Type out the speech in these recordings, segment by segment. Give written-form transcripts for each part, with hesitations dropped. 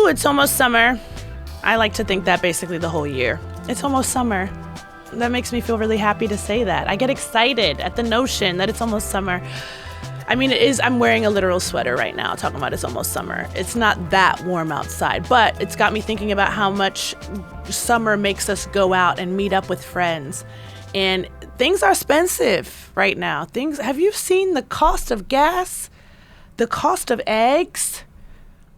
Ooh, it's almost summer. I like to think that basically the whole year. It's almost summer. That makes me feel really happy to say that. I get excited at the notion that it's almost summer. I mean, it is. I'm wearing a literal sweater right now, talking about it's almost summer. It's not that warm outside, but it's got me thinking about how much summer makes us go out and meet up with friends. And things are expensive right now. Have you seen the cost of gas? The cost of eggs?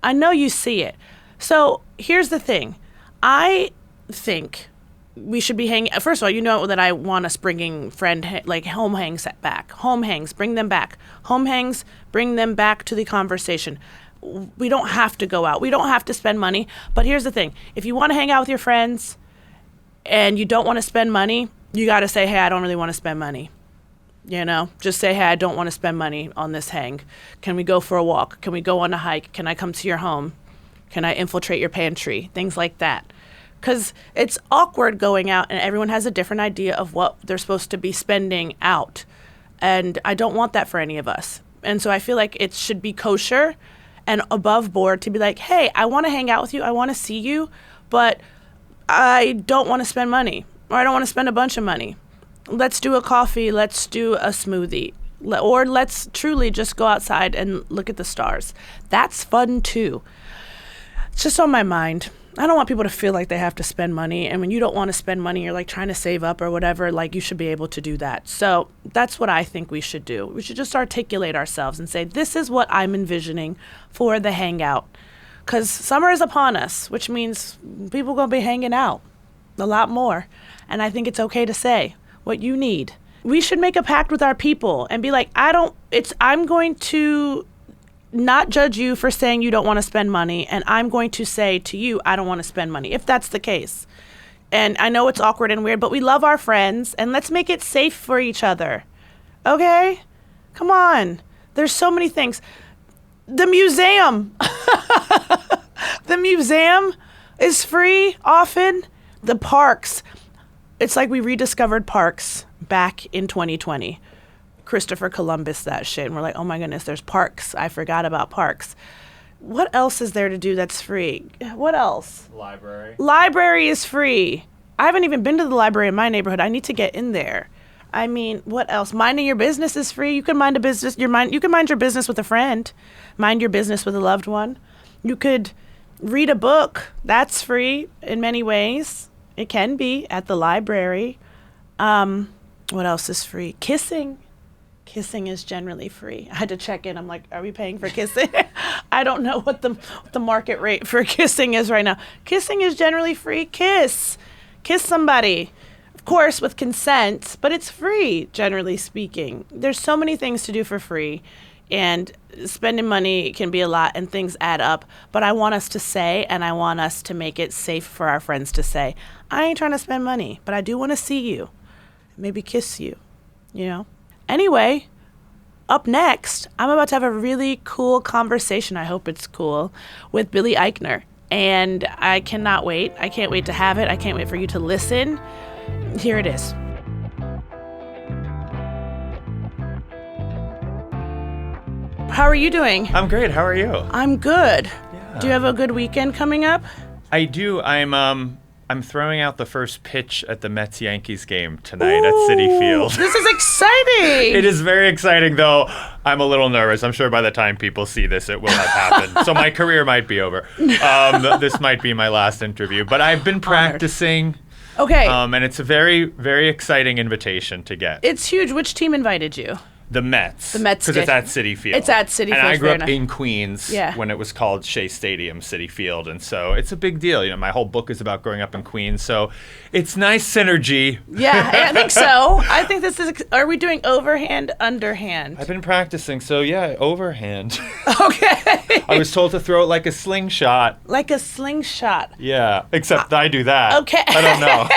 I know you see it. So here's the thing. I think we should be hanging. First of all, you know that I want us bringing home hangs back. Home hangs, bring them back. Home hangs, bring them back to the conversation. We don't have to go out. We don't have to spend money. But here's the thing. If you want to hang out with your friends and you don't want to spend money, you got to say, hey, I don't really want to spend money. You know, just say, hey, I don't want to spend money on this hang. Can we go for a walk? Can we go on a hike? Can I come to your home? Can I infiltrate your pantry? Things like that. Because it's awkward going out and everyone has a different idea of what they're supposed to be spending out. And I don't want that for any of us. And so I feel like it should be kosher and above board to be like, hey, I want to hang out with you. I want to see you, but I don't want to spend money, or I don't want to spend a bunch of money. Let's do a coffee. Let's do a smoothie. Or let's truly just go outside and look at the stars. That's fun too. It's just on my mind. I don't want people to feel like they have to spend money. And when you don't want to spend money, you're like trying to save up or whatever, like you should be able to do that. So that's what I think we should do. We should just articulate ourselves and say, this is what I'm envisioning for the hangout. Because summer is upon us, which means people are going to be hanging out a lot more. And I think it's okay to say what you need. We should make a pact with our people and be like, I'm going to not judge you for saying you don't want to spend money, and I'm going to say to you, I don't want to spend money, if that's the case. And I know it's awkward and weird, but we love our friends, and let's make it safe for each other. Okay? Come on. There's so many things. The museum. The museum is free often. The parks. It's like we rediscovered parks back in 2020. Christopher Columbus, that shit. And we're like, oh my goodness, there's parks. I forgot about parks. What else is there to do that's free? What else? Library. Library is free. I haven't even been to the library in my neighborhood. I need to get in there. I mean, what else? Minding your business is free. You can mind a business. You can mind your business with a friend. Mind your business with a loved one. You could read a book. That's free in many ways. It can be at the library. What else is free? Kissing. Kissing is generally free. I had to check in. I'm like, are we paying for kissing? I don't know what the market rate for kissing is right now. Kissing is generally free. Kiss somebody. Of course, with consent, but it's free, generally speaking. There's so many things to do for free, and spending money can be a lot, and things add up. But I want us to say, and I want us to make it safe for our friends to say, I ain't trying to spend money, but I do want to see you, maybe kiss you, you know? Anyway, up next, I'm about to have a really cool conversation, I hope it's cool, with Billy Eichner. And I cannot wait. I can't wait to have it. I can't wait for you to listen. Here it is. How are you doing? I'm great. How are you? I'm good. Yeah. Do you have a good weekend coming up? I do. I'm throwing out the first pitch at the Mets-Yankees game tonight at Citi Field. This is exciting. It is very exciting, though. I'm a little nervous. I'm sure by the time people see this, it will have happened. So my career might be over. This might be my last interview. But I've been practicing. Okay. And it's a very, very exciting invitation to get. It's huge. Which team invited you? The Mets. The Mets. Because it's at Citi Field. It's at Citi Field. And I grew up in Queens Yeah. when it was called Shea Stadium, Citi Field. And so it's a big deal. You know, my whole book is about growing up in Queens. So it's nice synergy. Yeah, I think so. I think this is, are we doing overhand, underhand? I've been practicing. So yeah, overhand. Okay. I was told to throw it like a slingshot. Like a slingshot. Yeah, except I do that. Okay. I don't know.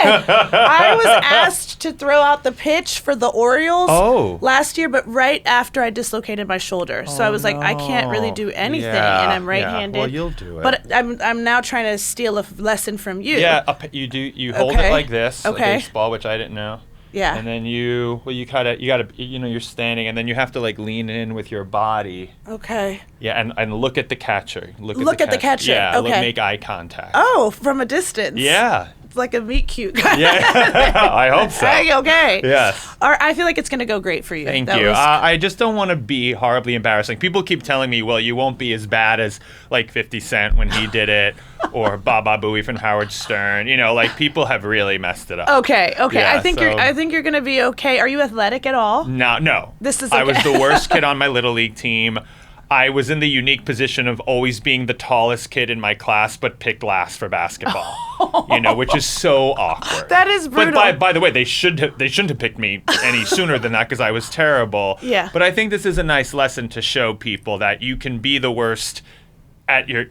I was asked to throw out the pitch for the Orioles last year, but right after I dislocated my shoulder. So I was like, I can't really do anything, and I'm right-handed. Yeah. Well, you'll do it. But I'm now trying to steal a lesson from you. Yeah, you hold it like this, a baseball, which I didn't know. Yeah. And then you gotta, you're standing, and then you have to like lean in with your body. Okay. Yeah, and look at the catcher. Look at the catcher. Yeah, Okay. make eye contact. Oh, from a distance. Yeah. It's like a meet cute guy. Yeah, I hope so. Okay. Yes. I feel like it's going to go great for you. Thank you. I just don't want to be horribly embarrassing. People keep telling me, well, you won't be as bad as like 50 Cent when he did it, or Baba Booey from Howard Stern. Like people have really messed it up. Okay. Yeah, I think you're going to be okay. Are you athletic at all? No. This is okay. I was the worst kid on my Little League team. I was in the unique position of always being the tallest kid in my class, but picked last for basketball. Which is so awkward. That is brutal. But by the way, they shouldn't have picked me any sooner than that, because I was terrible. Yeah. But I think this is a nice lesson to show people that you can be the worst at your,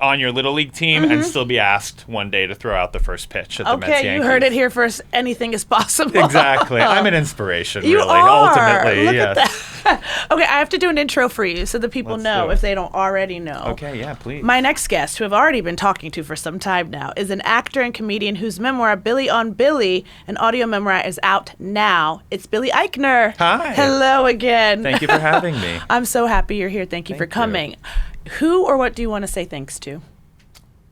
on your Little League team and still be asked one day to throw out the first pitch at the Mets Yankees. Okay, you heard it here first. Anything is possible. Exactly. I'm an inspiration, you really, are. ultimately. Look Yes. at that. Okay, I have to do an intro for you so the people Let's know do it. if they don't already know. Okay, yeah, please. My next guest, who I've already been talking to for some time now, is an actor and comedian whose memoir, Billy on Billy, an audio memoir, is out now. It's Billy Eichner. Hi. Hello again. Thank you for having me. I'm so happy you're here. Thank you for Thank you. coming. Who or what do you want to say thanks to?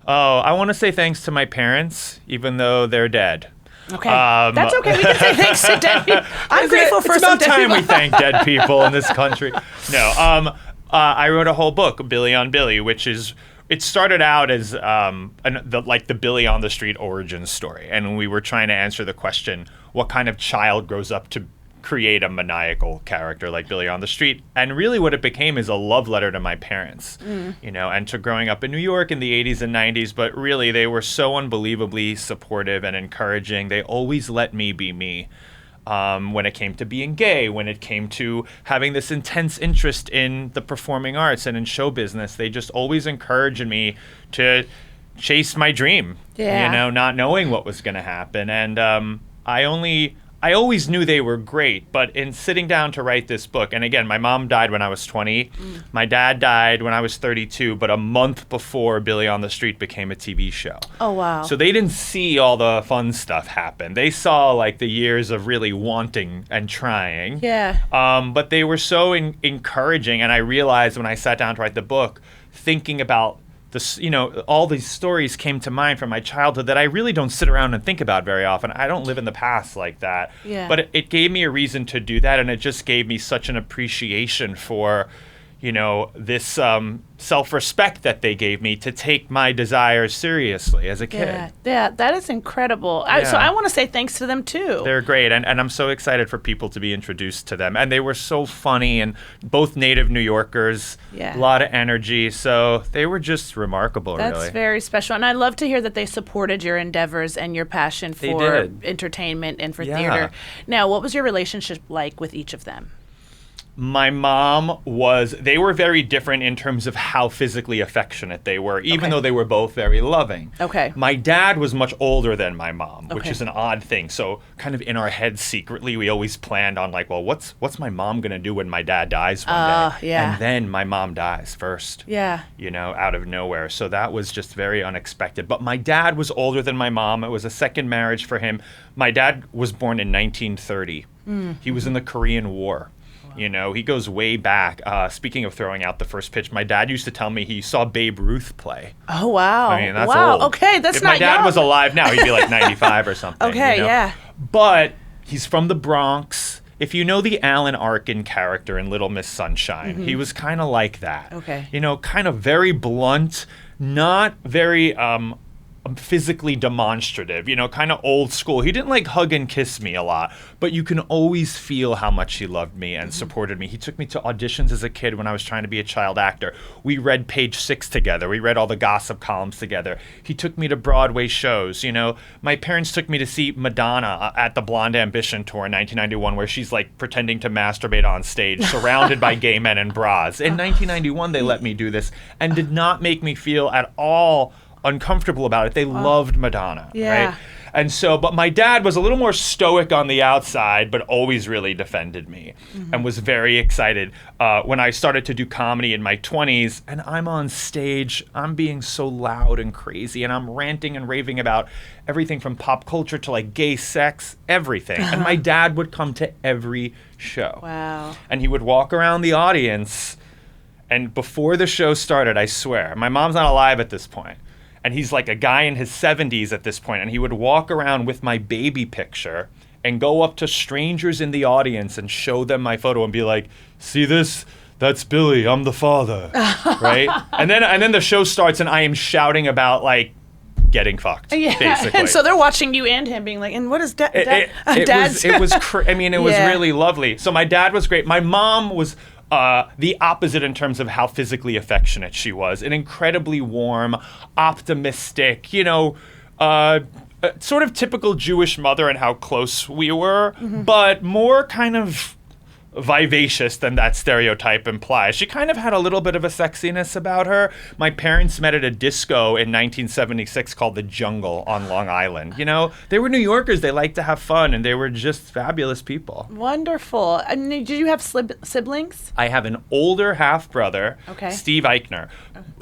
Oh, I want to say thanks to my parents, even though they're dead. Okay. That's okay. We can say thanks to dead people. I'm grateful for some It's dead about time people. we thank dead people in this country. No, I wrote a whole book, Billy on Billy, which is, it started out as the Billy on the Street origin story. And we were trying to answer the question, what kind of child grows up to create a maniacal character like Billy on the Street? And really what it became is a love letter to my parents, and to growing up in New York in the 80s and 90s. But really, they were so unbelievably supportive and encouraging. They always let me be me. When it came to being gay, when it came to having this intense interest in the performing arts and in show business, they just always encouraged me to chase my dream, not knowing what was going to happen. And I always knew they were great, but in sitting down to write this book, and again, my mom died when I was 20. My dad died when I was 32, but a month before Billy on the Street became a TV show. Oh, wow. So they didn't see all the fun stuff happen. They saw like the years of really wanting and trying. Yeah. But they were so encouraging, and I realized when I sat down to write the book, thinking about this, all these stories came to mind from my childhood that I really don't sit around and think about very often. I don't live in the past like that. Yeah. But it gave me a reason to do that, and it just gave me such an appreciation for, this self-respect that they gave me to take my desires seriously as a kid. Yeah, that is incredible. So I want to say thanks to them too. They're great, and I'm so excited for people to be introduced to them. And they were so funny, and both native New Yorkers, a lot of energy. So they were just remarkable, really. That's very special. And I love to hear that they supported your endeavors and your passion for entertainment and for theater. Now, what was your relationship like with each of them? My mom they were very different in terms of how physically affectionate they were, even though they were both very loving. Okay. My dad was much older than my mom, which is an odd thing. So kind of in our heads secretly, we always planned on like, well, what's my mom going to do when my dad dies one day? Yeah. And then my mom dies first. Yeah. Out of nowhere. So that was just very unexpected. But my dad was older than my mom. It was a second marriage for him. My dad was born in 1930. He was in the Korean War. He goes way back. Speaking of throwing out the first pitch, my dad used to tell me he saw Babe Ruth play. Oh, wow. I mean, that's old. Okay, that's if not my dad young. was alive now, he'd be like 95 or something. Okay, yeah. But he's from the Bronx. If you know the Alan Arkin character in Little Miss Sunshine, he was kind of like that. Okay. Kind of very blunt, not very physically demonstrative, kind of old school. He didn't like hug and kiss me a lot, but you can always feel how much he loved me and supported me. He took me to auditions as a kid when I was trying to be a child actor. We read Page Six together. We read all the gossip columns together. He took me to Broadway shows. My parents took me to see Madonna at the Blonde Ambition tour in 1991, where she's like pretending to masturbate on stage, surrounded by gay men in bras. In 1991, they let me do this and did not make me feel at all uncomfortable about it. They loved Madonna, Yeah. right? And so, but my dad was a little more stoic on the outside, but always really defended me and was very excited when I started to do comedy in my 20s. And I'm on stage, I'm being so loud and crazy, and I'm ranting and raving about everything from pop culture to like gay sex, everything. And my dad would come to every show. Wow. And he would walk around the audience. And before the show started, I swear, my mom's not alive at this point. And he's like a guy in his 70s at this point, and he would walk around with my baby picture and go up to strangers in the audience and show them my photo and be like, "See this? That's Billy. I'm the father." Right? And then the show starts, and I am shouting about like getting fucked, basically. And so they're watching you and him being like, and what is Dad's? It was really lovely. So my dad was great. My mom was the opposite in terms of how physically affectionate she was. An incredibly warm, optimistic, sort of typical Jewish mother and how close we were, but more kind of vivacious than that stereotype implies. She kind of had a little bit of a sexiness about her. My parents met at a disco in 1976 called The Jungle on Long Island. They were New Yorkers. They liked to have fun, and they were just fabulous people. Wonderful. And did you have siblings? I have an older half-brother, Okay. Steve Eichner,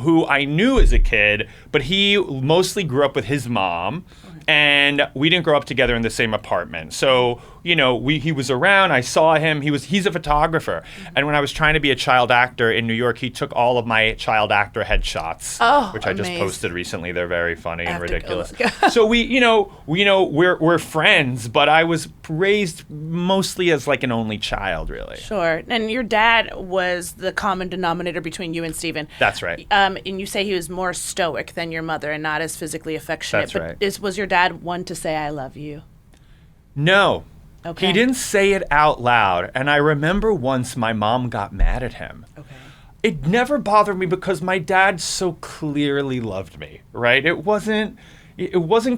who I knew as a kid, but he mostly grew up with his mom, and we didn't grow up together in the same apartment. So, he was around, I saw him, he's a photographer. And when I was trying to be a child actor in New York, he took all of my child actor headshots, which I just posted recently. They're very funny and ridiculous. So we're friends, but I was raised mostly as like an only child, really. Sure. And your dad was the common denominator between you and Steven. That's right. And you say he was more stoic than your mother and not as physically affectionate. That's right. Was your dad one to say, "I love you"? No. Okay. He didn't say it out loud. And I remember once my mom got mad at him. Okay. It never bothered me because my dad so clearly loved me, right? It wasn't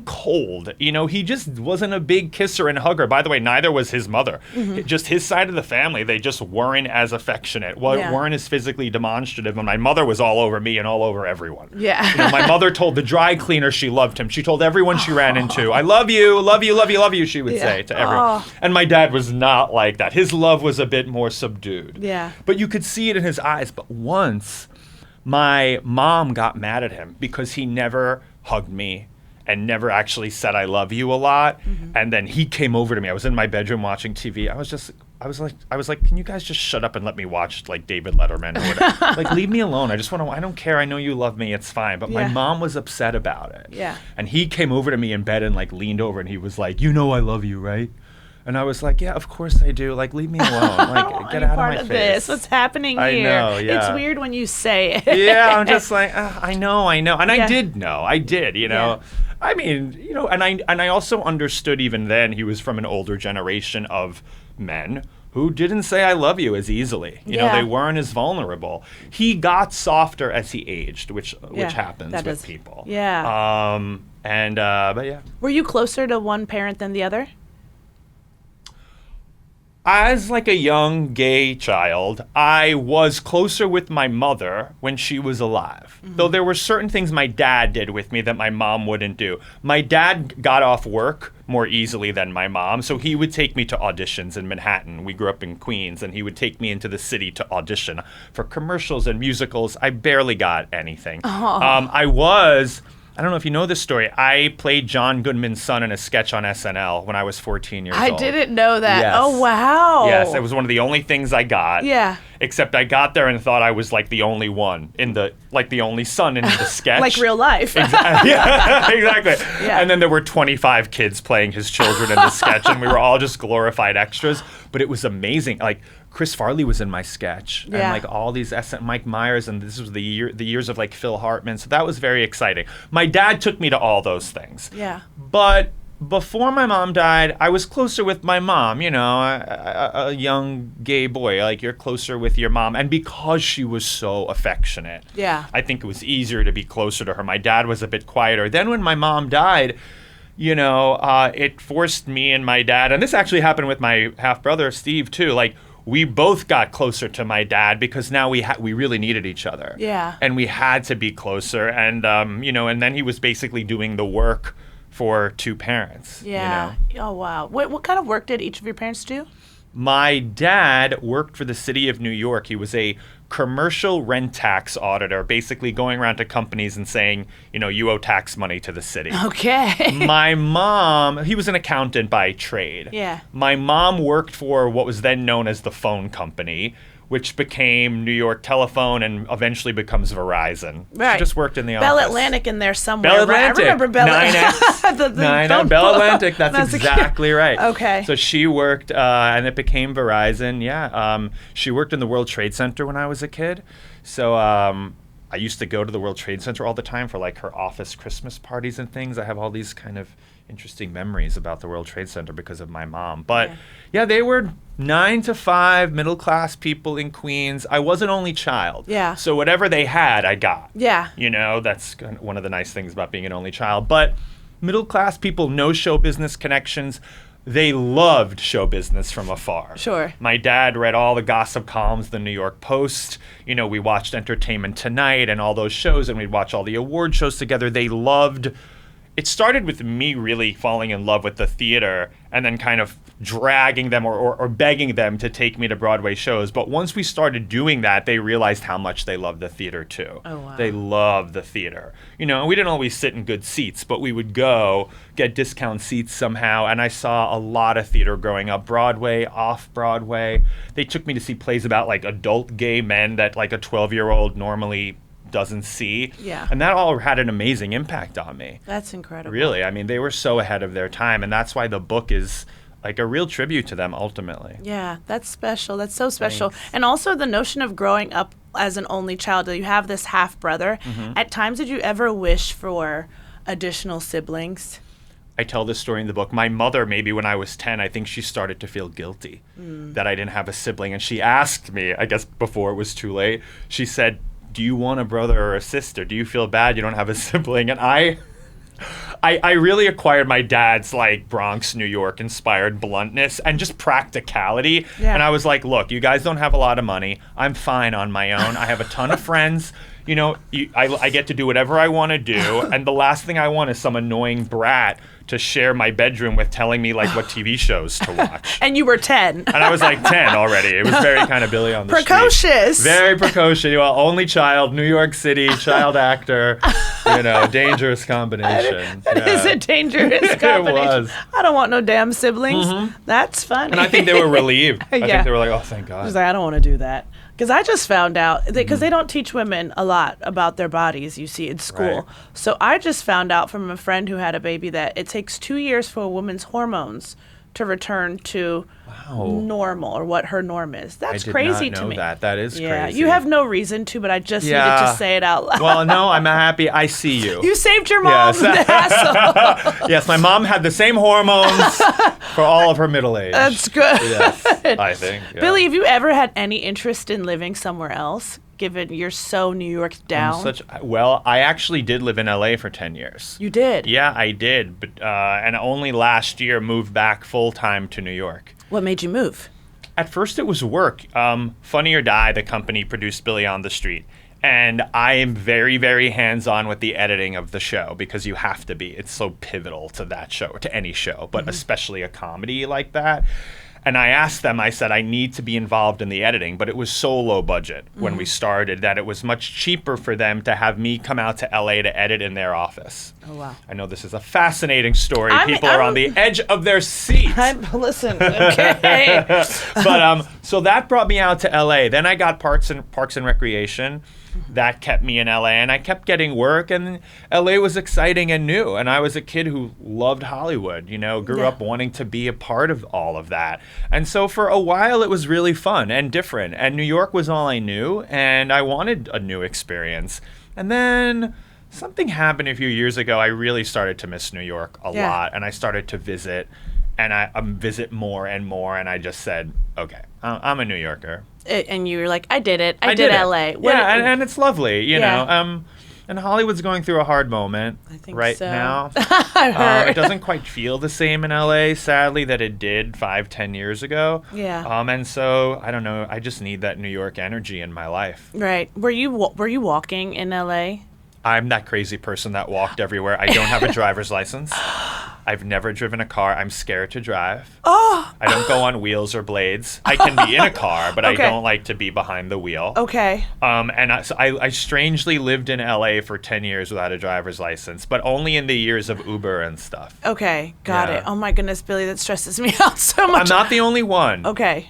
cold. He just wasn't a big kisser and hugger. By the way, neither was his mother. Just his side of the family, they just weren't as affectionate, weren't as physically demonstrative. And my mother was all over me and all over everyone. Yeah. My mother told the dry cleaner she loved him. She told everyone she ran into, "I love you, love you, love you, love you," she would say to everyone. And my dad was not like that. His love was a bit more subdued. Yeah. But you could see it in his eyes. But once my mom got mad at him because he never hugged me and never actually said "I love you" a lot. And then he came over to me. I was in my bedroom watching TV. I was like, "Can you guys just shut up and let me watch like David Letterman or whatever? Like, leave me alone. I don't care. I know you love me. It's fine." But my mom was upset about it. Yeah. And he came over to me in bed and like leaned over and he was like, "You know I love you, right?" And I was like, "Yeah, of course I do. Like, leave me alone. Like, get out of my face." This. What's happening here? I know, yeah. It's weird when you say it. Yeah, I'm just like, I know. And Yeah. I did know. I did, Yeah. I mean, and I also understood even then he was from an older generation of men who didn't say "I love you" as easily. They weren't as vulnerable. He got softer as he aged, which happens with people. Yeah. But yeah. Were you closer to one parent than the other? As like a young gay child, I was closer with my mother when she was alive. Though there were certain things my dad did with me that my mom wouldn't do. My dad got off work more easily than my mom, so he would take me to auditions in Manhattan. We grew up in Queens, and he would take me into the city to audition for commercials and musicals. I barely got anything. I don't know if you know this story. I played John Goodman's son in a sketch on SNL when I was 14 years old. I didn't know that. Yes. Oh, wow. Yes, it was one of the only things I got. Yeah. Except I got there and thought I was like the only one the only son in the sketch. Like real life. Yeah, exactly. Yeah. And then there were 25 kids playing his children in the sketch, and we were all just glorified extras. But it was amazing. Like Chris Farley was in my sketch, and like all these Mike Myers, and this was the years of like Phil Hartman. So that was very exciting. My dad took me to all those things. Yeah. But before my mom died, I was closer with my mom, a young gay boy. Like, you're closer with your mom. And because she was so affectionate, I think it was easier to be closer to her. My dad was a bit quieter. Then when my mom died, it forced me and my dad, and this actually happened with my half-brother, Steve, too. Like, we both got closer to my dad because now we really needed each other. Yeah. And we had to be closer. And, and then he was basically doing the work for two parents. Yeah. Oh, wow. What kind of work did each of your parents do? My dad worked for the city of New York. He was a commercial rent tax auditor, basically going around to companies and saying, you owe tax money to the city. Okay. My mom, he was an accountant by trade. Yeah. My mom worked for what was then known as the phone company, which became New York Telephone and eventually becomes Verizon. Right. She just worked in the Bell office. Atlantic in there somewhere. Bell Right? Atlantic. I remember Bell Atlantic. Bell Atlantic. That's exactly right. Okay. So she worked, and it became Verizon. Yeah. She worked in the World Trade Center when I was a kid. So I used to go to the World Trade Center all the time for like her office Christmas parties and things. I have all these kind of interesting memories about the World Trade Center because of my mom. But yeah, they were 9 to 5 middle-class people in Queens. I was an only child. Yeah. So whatever they had, I got. Yeah. That's one of the nice things about being an only child. But middle-class people, no show business connections. They loved show business from afar. Sure. My dad read all the gossip columns, the New York Post. We watched Entertainment Tonight and all those shows, and we'd watch all the award shows together. They loved. It started with me really falling in love with the theater and then kind of dragging them or begging them to take me to Broadway shows. But once we started doing that, they realized how much they loved the theater too. Oh, wow. They loved the theater. And we didn't always sit in good seats, but we would go get discount seats somehow. And I saw a lot of theater growing up, Broadway, off-Broadway. They took me to see plays about like adult gay men that like a 12-year-old normally doesn't see. Yeah. And that all had an amazing impact on me. That's incredible. Really. I mean, they were so ahead of their time. And that's why the book is like a real tribute to them ultimately. Yeah, that's special. That's so special. Thanks. And also the notion of growing up as an only child, that you have this half brother. Mm-hmm. At times, did you ever wish for additional siblings? I tell this story in the book. My mother, maybe when I was 10, I think she started to feel guilty that I didn't have a sibling. And she asked me, I guess before it was too late, she said, do you want a brother or a sister? Do you feel bad you don't have a sibling? And I really acquired my dad's like Bronx, New York inspired bluntness and just practicality. Yeah. And I was like, look, you guys don't have a lot of money. I'm fine on my own. I have a ton of friends. I get to do whatever I want to do. And the last thing I want is some annoying brat to share my bedroom with telling me like what TV shows to watch. And you were 10. And I was like 10 already. It was very kind of Billy on the Precocious. Street. Very precocious. Only child, New York City, child actor, dangerous combination. That is a dangerous combination. It was. I don't want no damn siblings. That's funny. And I think they were relieved. I Yeah. think they were like, oh, thank I was God. like, I don't want to do that. Because I just found out, because they don't teach women a lot about their bodies, you see, in school. Right. So I just found out from a friend who had a baby that it takes 2 years for a woman's hormones to return to normal, or what her norm is. That's crazy to me. That is Yeah, crazy. you have no reason to, but I just needed to say it out loud. Well, no, I'm happy. I see you. You saved your mom the hassle. Yes, my mom had the same hormones for all of her middle age. That's good. Yes, I think. Yeah. Billy, have you ever had any interest in living somewhere else, given you're so New York down? Well, I actually did live in LA for 10 years. You did? Yeah, I did. But and only last year moved back full-time to New York. What made you move? At first it was work. Funny or Die, the company, produced Billy on the Street. And I am very, very hands-on with the editing of the show because you have to be. It's so pivotal to that show, to any show, but especially a comedy like that. And I asked them, I said, I need to be involved in the editing, but it was so low budget when we started that it was much cheaper for them to have me come out to LA to edit in their office. Oh, wow. I know this is a fascinaking story. People are on the edge of their seats. Listen, okay. But so that brought me out to LA. Then I got Parks and Recreation. That kept me in LA, and I kept getting work, and LA was exciting and new. And I was a kid who loved Hollywood, grew up wanting to be a part of all of that. And so for a while, it was really fun and different. And New York was all I knew, and I wanted a new experience. And then something happened a few years ago. I really started to miss New York a lot, and I started to visit, and I visit more and more. And I just said, okay, I'm a New Yorker. And you were like, I did it. I did LA. And it's lovely, you know. And Hollywood's going through a hard moment I think right so. now. I heard. It doesn't quite feel the same in LA, sadly, that it did 5-10 years ago. Yeah. And so, I don't know, I just need that New York energy in my life. Right. Were you walking in LA? I'm that crazy person that walked everywhere. I don't have a driver's license. I've never driven a car. I'm scared to drive. Oh. I don't go on wheels or blades. I can be in a car, but Okay. I don't like to be behind the wheel. Okay. And I strangely lived in LA for 10 years without a driver's license, but only in the years of Uber and stuff. Okay. Got Yeah. it. Oh my goodness, Billy, that stresses me out so much. I'm not the only one. Okay.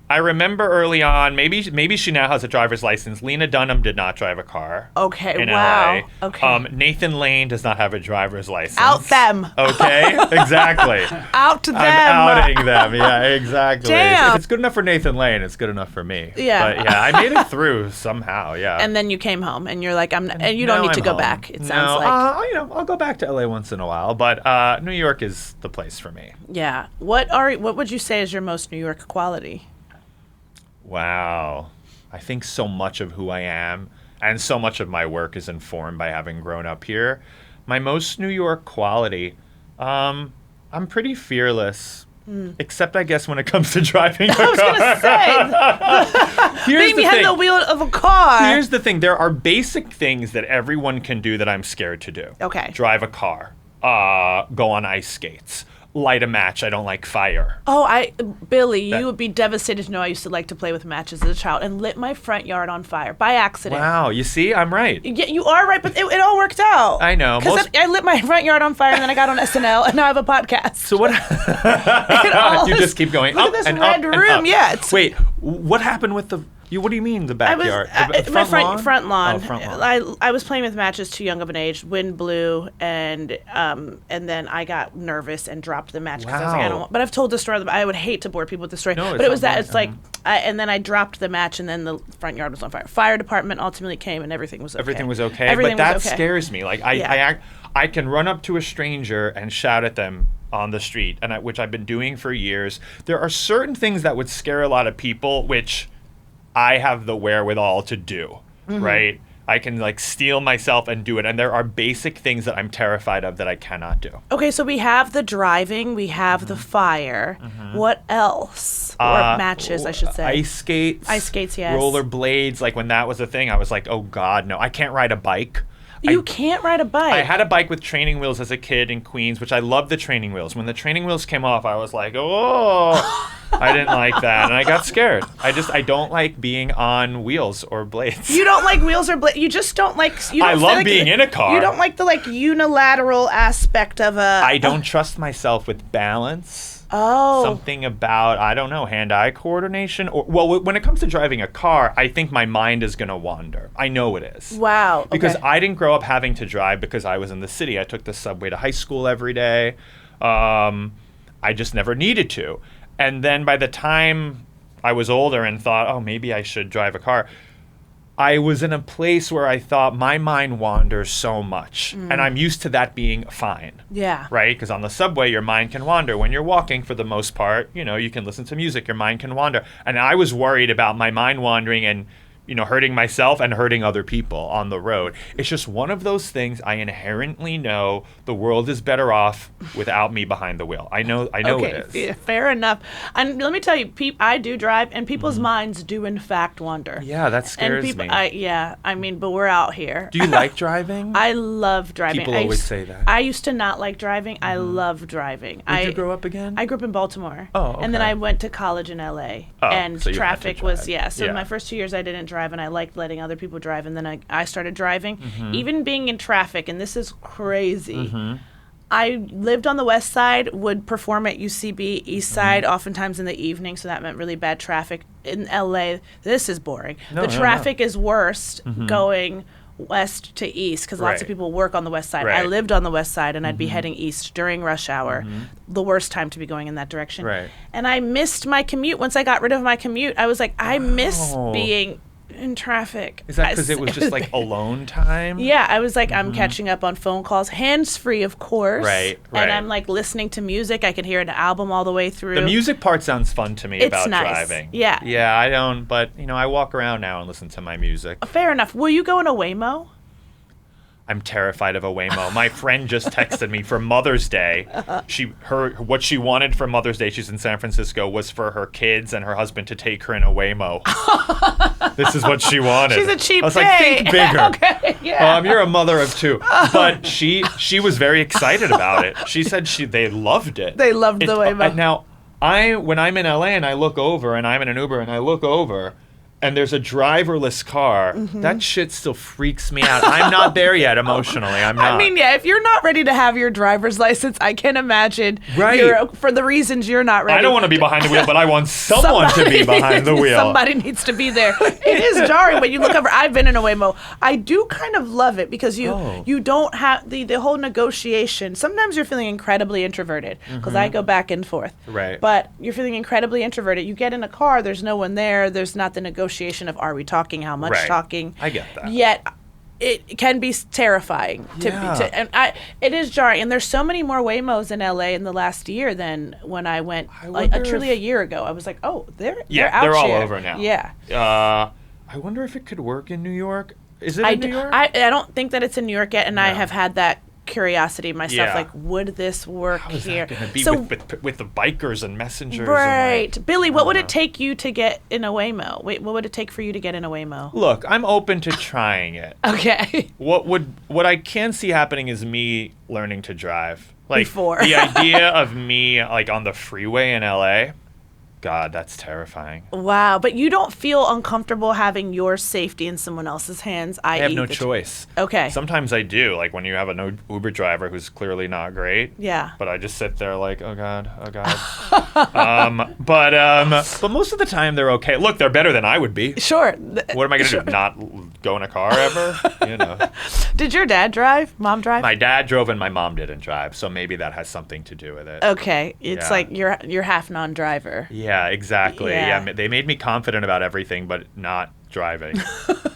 I remember early on, maybe she now has a driver's license. Lena Dunham did not drive a car. Okay, In wow. LA. Okay. Nathan Lane does not have a driver's license. Out them. Okay, exactly. Out to them. I'm outing them. Yeah, exactly. Damn. If it's good enough for Nathan Lane, it's good enough for me. Yeah. But yeah, I made it through somehow. Yeah. And then you came home, and you're like, and you don't Now need to I'm go home. back. It No, sounds like. I'll go back to LA once in a while, but New York is the place for me. Yeah. What would you say is your most New York quality? Wow. I think so much of who I am and so much of my work is informed by having grown up here. My most New York quality, I'm pretty fearless. Except, I guess, when it comes to driving a car. I was gonna say, Here's being the behind thing. the wheel of a car. Here's the thing. There are basic things that everyone can do that I'm scared to do. Okay. Drive a car. Go on ice skates. Light a match. I don't like fire. Oh, Billy, That- you would be devastated to know I used to like to play with matches as a child and lit my front yard on fire by accident. Wow. You see? I'm right. Yeah, you are right, but it all worked out. I know. Because I lit my front yard on fire, and then I got on SNL, and now I have a podcast. So what? all You is- just keep going Look up at this and red up and room. up. Yeah, it's- Wait, what happened with the? What do you mean the backyard? The my lawn? front lawn. Oh, front lawn. I was playing with matches too young of an age. Wind blew, and then I got nervous and dropped the match because I was like, I don't Wow. want. But I've told the story. I would hate to bore people with the story. No, but it's it was not that. boring. It's like, and then I dropped the match, and then the front yard was on fire. Fire department ultimately came, and everything was okay. Everything was okay. Everything but that was okay. scares me. Like I can run up to a stranger and shout at them on the street, which I've been doing for years. There are certain things that would scare a lot of people, which I have the wherewithal to do, right? I can like steel myself and do it. And there are basic things that I'm terrified of that I cannot do. Okay, so we have the driving, we have the fire. What else? Or matches, I should say. Ice skates. Ice skates, yes. Roller blades. Like when that was a thing, I was like, oh God, no, I can't ride a bike. You can't ride a bike. I had a bike with training wheels as a kid in Queens, which I loved the training wheels. When the training wheels came off, I was like, oh, I didn't like that. And I got scared. I don't like being on wheels or blades. You don't like wheels or blades. You just don't like. You don't I feel love like being in a car. You don't like the unilateral aspect of a. I don't trust myself with balance. Oh. Something about, I don't know, hand-eye coordination. When it comes to driving a car, I think my mind is going to wander. I know it is. Wow. Okay. Because I didn't grow up having to drive because I was in the city. I took the subway to high school every day. I just never needed to. And then by the time I was older and thought, oh, maybe I should drive a car, I was in a place where I thought my mind wanders so much. And I'm used to that being fine. Yeah. Right? Because on the subway, your mind can wander. When you're walking, for the most part, you can listen to music, your mind can wander. And I was worried about my mind wandering and, hurting myself and hurting other people on the road. It's just one of those things I inherently know the world is better off without me behind the wheel. I know Okay, it is. yeah, fair enough. And let me tell you, I do drive, and people's minds do in fact wander. Yeah, that scares me. But we're out here. Do you like driving? I love driving. People always say that. I used to not like driving. I love driving. Where'd you grow up again? I grew up in Baltimore. Oh, okay. And then I went to college in LA. Oh, and so you had to traffic was, drive. So Yeah. my first 2 years I didn't drive, and I liked letting other people drive. And then I started driving. Mm-hmm. Even being in traffic, and this is crazy. I lived on the west side, would perform at UCB East Side, oftentimes in the evening, so that meant really bad traffic. In LA, this is boring. No, the traffic is worst going west to east because lots of Right. people work on the west side. I Right. lived on the west side, and I'd be heading east during rush hour, the worst time to be going in that direction. Right. And I missed my commute. Once I got rid of my commute, I was like, I miss Wow. being in traffic. Is that because it was just like alone time? Yeah, I was like, I'm catching up on phone calls, hands-free, of course. Right. And I'm like listening to music. I could hear an album all the way through. The music part sounds fun to me It's about nice. driving. Yeah. Yeah, I don't, but I walk around now and listen to my music. Fair enough. Will you go in a Waymo? I'm terrified of a Waymo. My friend just texted me for Mother's Day. What she wanted for Mother's Day, she's in San Francisco, was for her kids and her husband to take her in a Waymo. This is what she wanted. She's a cheap I was like, think bigger. Okay, yeah. You're a mother of two. But she was very excited about it. She said they loved it. They loved the Waymo. Now, when I'm in LA and I look over and I'm in an Uber and I look over and there's a driverless car, that shit still freaks me out. I'm not there yet emotionally. I'm not. I mean, yeah, if you're not ready to have your driver's license, I can imagine for the reasons you're not ready. I don't want to be behind the wheel, but I want someone to be behind the wheel. Somebody needs to be there. It is jarring when you look over. I've been in a Waymo. I do kind of love it because you don't have the whole negotiation. Sometimes you're feeling incredibly introverted because I go back and forth. Right. But you're feeling incredibly introverted. You get in a car, there's no one there. There's not the negotiation of are we talking, how much talking. I get that. Yet it can be terrifying it is jarring. And there's so many more Waymos in LA in the last year than when I went truly a year ago. I was like, oh, they're out they're all here. over now. Yeah. I wonder if it could work in New York. Is it in New York? I don't think that it's in New York yet, and I have had that curiosity myself, like, would this work here? How is that going to be with the bikers and messengers? Right. And Billy, what would it take you to get in a Waymo? Wait, what would it take for you to get in a Waymo? Look, I'm open to trying it. Okay. What I can see happening is me learning to drive. Like, Before. The idea of me, like, on the freeway in LA, God, that's terrifying. Wow, but you don't feel uncomfortable having your safety in someone else's hands, i.e. I have no choice. Okay. Sometimes I do, like when you have an Uber driver who's clearly not great. Yeah. But I just sit there like, oh God. But most of the time they're okay. Look, they're better than I would be. Sure. What am I going to do? Not go in a car ever? You know. Did your dad drive? Mom drive? My dad drove and my mom didn't drive, so maybe that has something to do with it. Okay. It's like you're half non-driver. Yeah, exactly. Yeah. Yeah, they made me confident about everything, but not driving,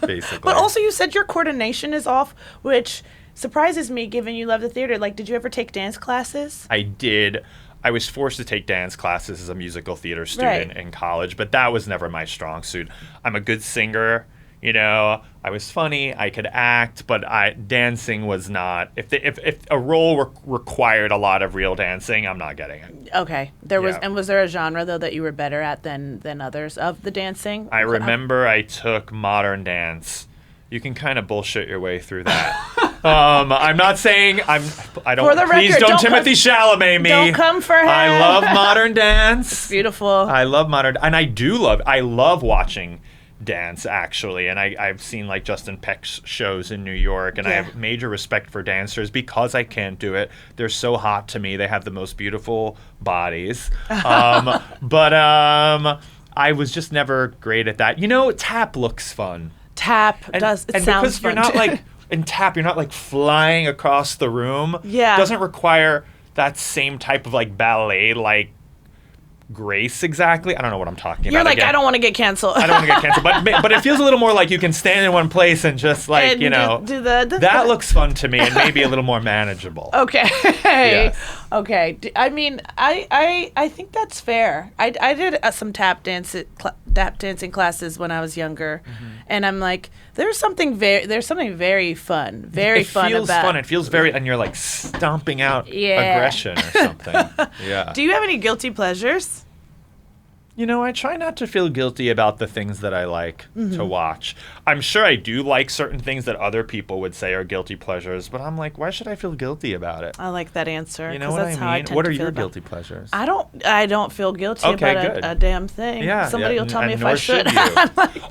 basically. But also you said your coordination is off, which surprises me given you love the theater. Like, did you ever take dance classes? I did. I was forced to take dance classes as a musical theater student in college, but that was never my strong suit. I'm a good singer. You know, I was funny, I could act, but dancing was not. If a role required a lot of real dancing, I'm not getting it. Okay. Was there a genre though that you were better at than others of the dancing? I remember I took modern dance. You can kind of bullshit your way through that. I'm not saying I don't. For the please record, don't Timothée Chalamet me. Don't come for him. I love modern dance. It's beautiful. I love modern, and I love watching dance, actually, and I've seen like Justin Peck's shows in New York, and I have major respect for dancers because I can't do it. They're so hot to me. They have the most beautiful bodies. But I was just never great at that. You know, tap looks fun. Tap And sounds because fun. you're not like in tap, you're not like flying across the room. Yeah. It doesn't require that same type of like ballet like grace exactly. I don't know what I'm talking about. You're like, again. I don't want to get canceled. I don't want to get canceled, but it feels a little more like you can stand in one place and just like, And you know, that looks fun to me and maybe a little more manageable. Okay. Yes. Okay. I mean, I think that's fair. I did some tap dancing classes when I was younger, and I'm like, there's something very fun, very fun about. It feels fun. It feels very, and you're like stomping out aggression or something. Yeah. Do you have any guilty pleasures? You know, I try not to feel guilty about the things that I like to watch. I'm sure I do like certain things that other people would say are guilty pleasures, but I'm like, why should I feel guilty about it? I like that answer. You know what I mean? What are your guilty pleasures? I don't feel guilty about a damn thing. Yeah, Somebody will tell me if nor I should. You.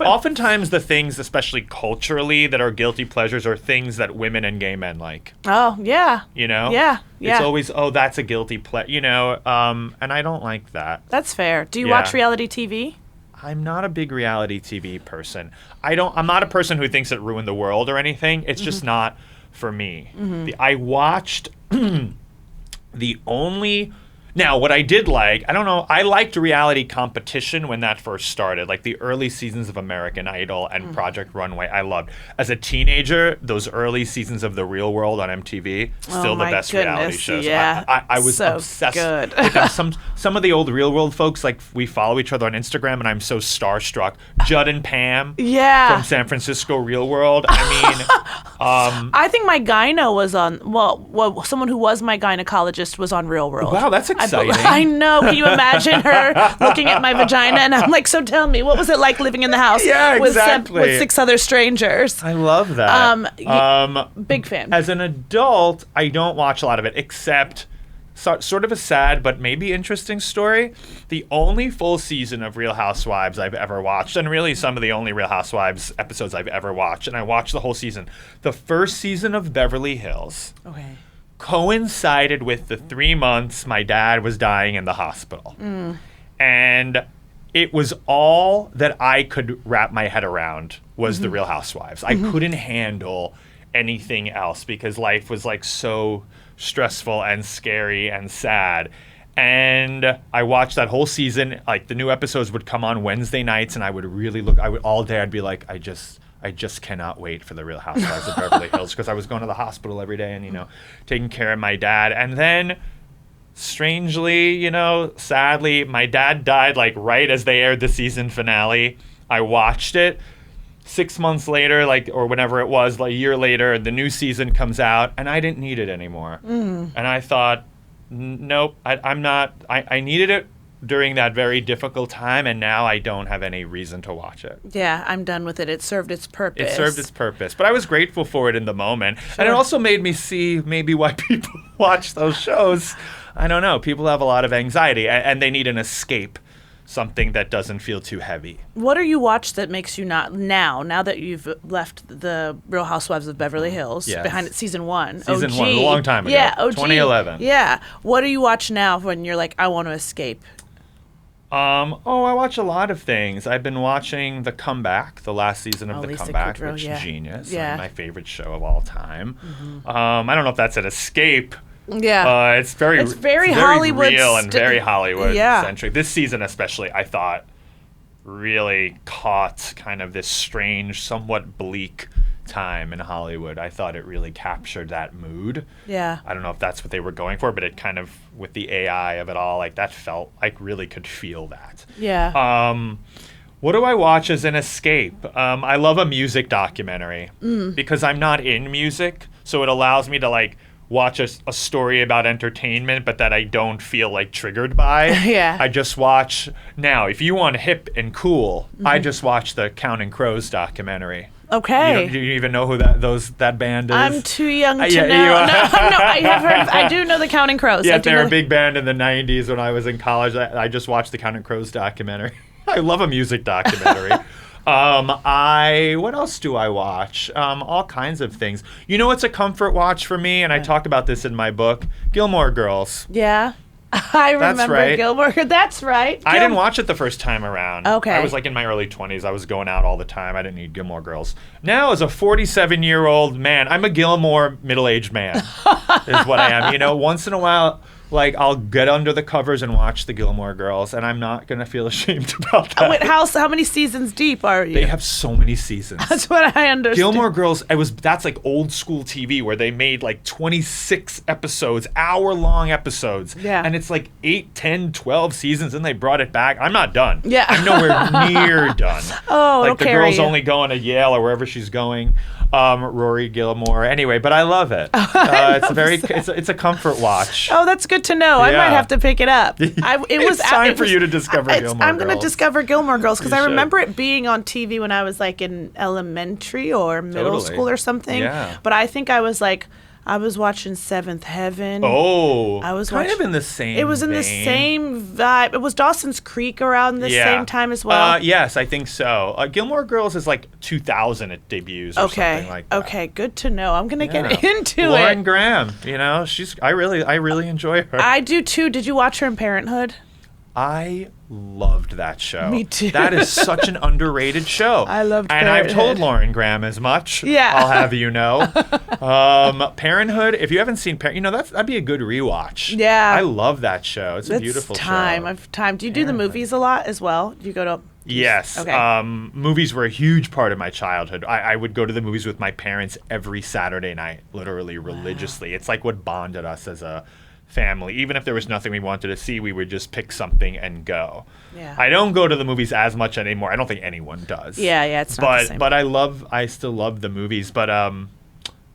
Oftentimes the things, especially culturally, that are guilty pleasures are things that women and gay men like. Oh, yeah. You know? Yeah. It's always, that's a guilty pleasure, you know, and I don't like that. That's fair. Do you watch reality TV? I'm not a big reality TV person. I'm not a person who thinks it ruined the world or anything. It's just not for me. I watched the only Now, what I did like, I don't know, I liked reality competition when that first started, like the early seasons of American Idol and Project Runway. I loved. As a teenager, those early seasons of The Real World on MTV, still the best reality shows. Yeah. I was so obsessed good. with them. Some of the old Real World folks, like we follow each other on Instagram, and I'm so starstruck. Judd and Pam from San Francisco Real World. I mean, I think my gyno was on, well, someone who was my gynecologist was on Real World. Wow, that's exciting. I know. Can you imagine her looking at my vagina? And I'm like, so tell me, what was it like living in the house with 6 other strangers? I love that. Big fan. As an adult, I don't watch a lot of it, except sort of a sad but maybe interesting story. The only full season of Real Housewives I've ever watched, and really some of the only Real Housewives episodes I've ever watched, and I watched the whole season. The first season of Beverly Hills. Okay. Coincided with the 3 months my dad was dying in the hospital. And it was all that I could wrap my head around was the Real Housewives. I couldn't handle anything else because life was like so stressful and scary and sad. And I watched that whole season. Like the new episodes would come on Wednesday nights and I would really look, all day I'd be like, I just cannot wait for the Real Housewives of Beverly Hills because I was going to the hospital every day and, taking care of my dad. And then, strangely, sadly, my dad died like right as they aired the season finale. I watched it. 6 months later, or whenever it was, like a year later, the new season comes out and I didn't need it anymore. And I thought, nope, I'm not. I needed it during that very difficult time, and now I don't have any reason to watch it. Yeah, I'm done with it. It served its purpose. It served its purpose. But I was grateful for it in the moment. Sure. And it also made me see maybe why people watch those shows. I don't know. People have a lot of anxiety, and they need an escape, something that doesn't feel too heavy. What do you watch that makes you not, now that you've left the Real Housewives of Beverly Hills, behind it, season 1, Season OG. 1, a long time ago. Yeah, OG. 2011. Yeah. What do you watch now when you're like, I want to escape? I watch a lot of things. I've been watching The Comeback, the last season of The Lisa Comeback, Kudrow, which is genius. Yeah. My favorite show of all time. I don't know if that's an escape. Yeah. It's very Hollywood real and very Hollywood Yeah. centric. This season especially, I thought, really caught kind of this strange, somewhat bleak time in Hollywood. I thought it really captured that mood. Yeah. I don't know if that's what they were going for, but it kind of, with the AI of it all, like that felt like really could feel that. Yeah. What do I watch as an escape? I love a music documentary because I'm not in music, so it allows me to like watch a story about entertainment, but that I don't feel like triggered by. Yeah. I just watch, now, if you want hip and cool, I just watched the Counting Crows documentary. Okay. Do you even know who that band is? I'm too young to yeah, know. No, I have heard. I do know the Counting Crows. Yeah, they were a big band in the 90s when I was in college. I just watched the Counting Crows documentary. I love a music documentary. What else do I watch? All kinds of things. You know what's a comfort watch for me? And I talk about this in my book, Gilmore Girls. Yeah. I remember right. Gilmore. That's right. I didn't watch it the first time around. Okay. I was like in my early 20s. I was going out all the time. I didn't need Gilmore Girls. Now, as a 47-year-old man, I'm a Gilmore middle-aged man, is what I am. Once in a while, like, I'll get under the covers and watch the Gilmore Girls, and I'm not going to feel ashamed about that. Wait, how many seasons deep are you? They have so many seasons. That's what I understood. Gilmore Girls, that's like old school TV where they made like 26 episodes, hour-long episodes. Yeah. And it's like 8, 10, 12 seasons, and they brought it back. I'm not done. Yeah. I'm nowhere near done. Oh, like it'll the carry girl's you. only going to Yale or wherever she's going. Rory Gilmore. Anyway, but I love it. It's a comfort watch. Oh, that's good to know. I might have to pick it up. It's time for you to discover Gilmore Girls. I'm going to discover Gilmore Girls because I should. remember it being on TV when I was like in elementary or middle school or something. Yeah. But I think I was watching Seventh Heaven. Oh, I was kind of in the same It was in the same vibe. It was Dawson's Creek around the same time as well. Yes, I think so. Gilmore Girls is like 2000 it debuts or something like that. Okay, good to know. I'm going to get into Lauren it. Graham, I really enjoy her. I do too. Did you watch her in Parenthood? I loved that show. Me too. That is such an underrated show. I loved And I've told Parenthood. Lauren Graham as much. Yeah. I'll have you know. Parenthood, if you haven't seen that'd be a good rewatch. Yeah. I love that show. It's a beautiful time. show. I've time. Do you do the Parenthood. movies a lot as well? Do you go to Yes. Okay. Movies were a huge part of my childhood. I would go to the movies with my parents every Saturday night, literally religiously. It's like what bonded us as a family. Even if there was nothing we wanted to see, we would just pick something and go. Yeah. I don't go to the movies as much anymore. I don't think anyone does. Yeah, it's not the same. But I still love the movies. But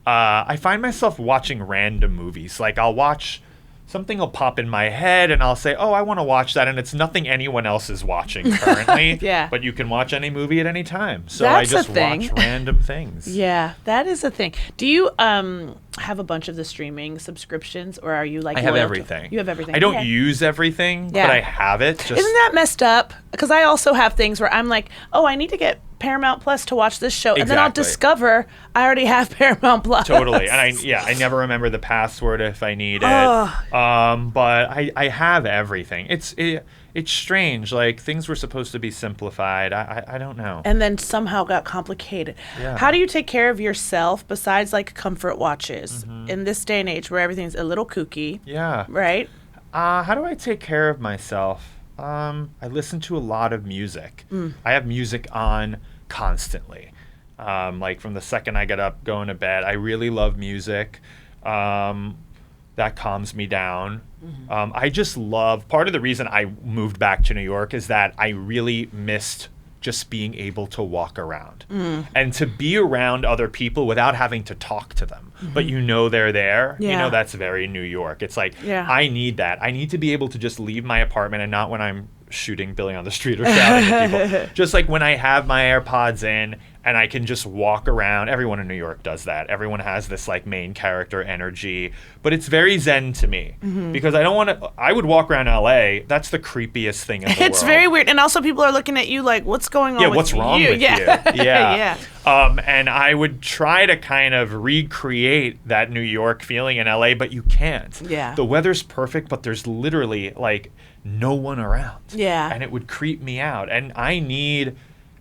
I find myself watching random movies. Like I'll watch something will pop in my head and I'll say, oh, I want to watch that. And it's nothing anyone else is watching currently. Yeah. But you can watch any movie at any time. So That's I just a thing. watch random things. Yeah, that is a thing. Do you have a bunch of the streaming subscriptions, or are you like I have loyal to- everything. You have everything. I don't Yeah. use everything, Yeah. but I have it. Just Isn't that messed up? Because I also have things where I'm like, oh, I need to get Paramount Plus to watch this show, and then I'll Exactly. discover I already have Paramount Plus. Totally. And I never remember the password if I need it. But I have everything. It's strange. Like things were supposed to be simplified. I don't know. And then somehow got complicated. Yeah. How do you take care of yourself besides like comfort watches Mm-hmm. in this day and age where everything's a little kooky, Yeah. right? How do I take care of myself? I listen to a lot of music. I have music on constantly. Like from the second I get up, going to bed. I really love music. That calms me down. I just love, part of the reason I moved back to New York is that I really missed just being able to walk around and to be around other people without having to talk to them. But you know they're there. You Yeah. know that's very New York. It's like, Yeah. I need that. I need to be able to just leave my apartment, and not when I'm shooting Billy on the street or shouting at people. Just like when I have my AirPods in and I can just walk around. Everyone in New York does that. Everyone has this like main character energy, but it's very zen to me because I don't want to. I would walk around LA. That's the creepiest thing in the world. It's very weird, and also people are looking at you like, "What's going on? Yeah, with what's wrong you?" with Yeah. you? Yeah. Yeah. And I would try to kind of recreate that New York feeling in LA, but you can't. Yeah. The weather's perfect, but there's literally like no one around. Yeah. And it would creep me out. And I need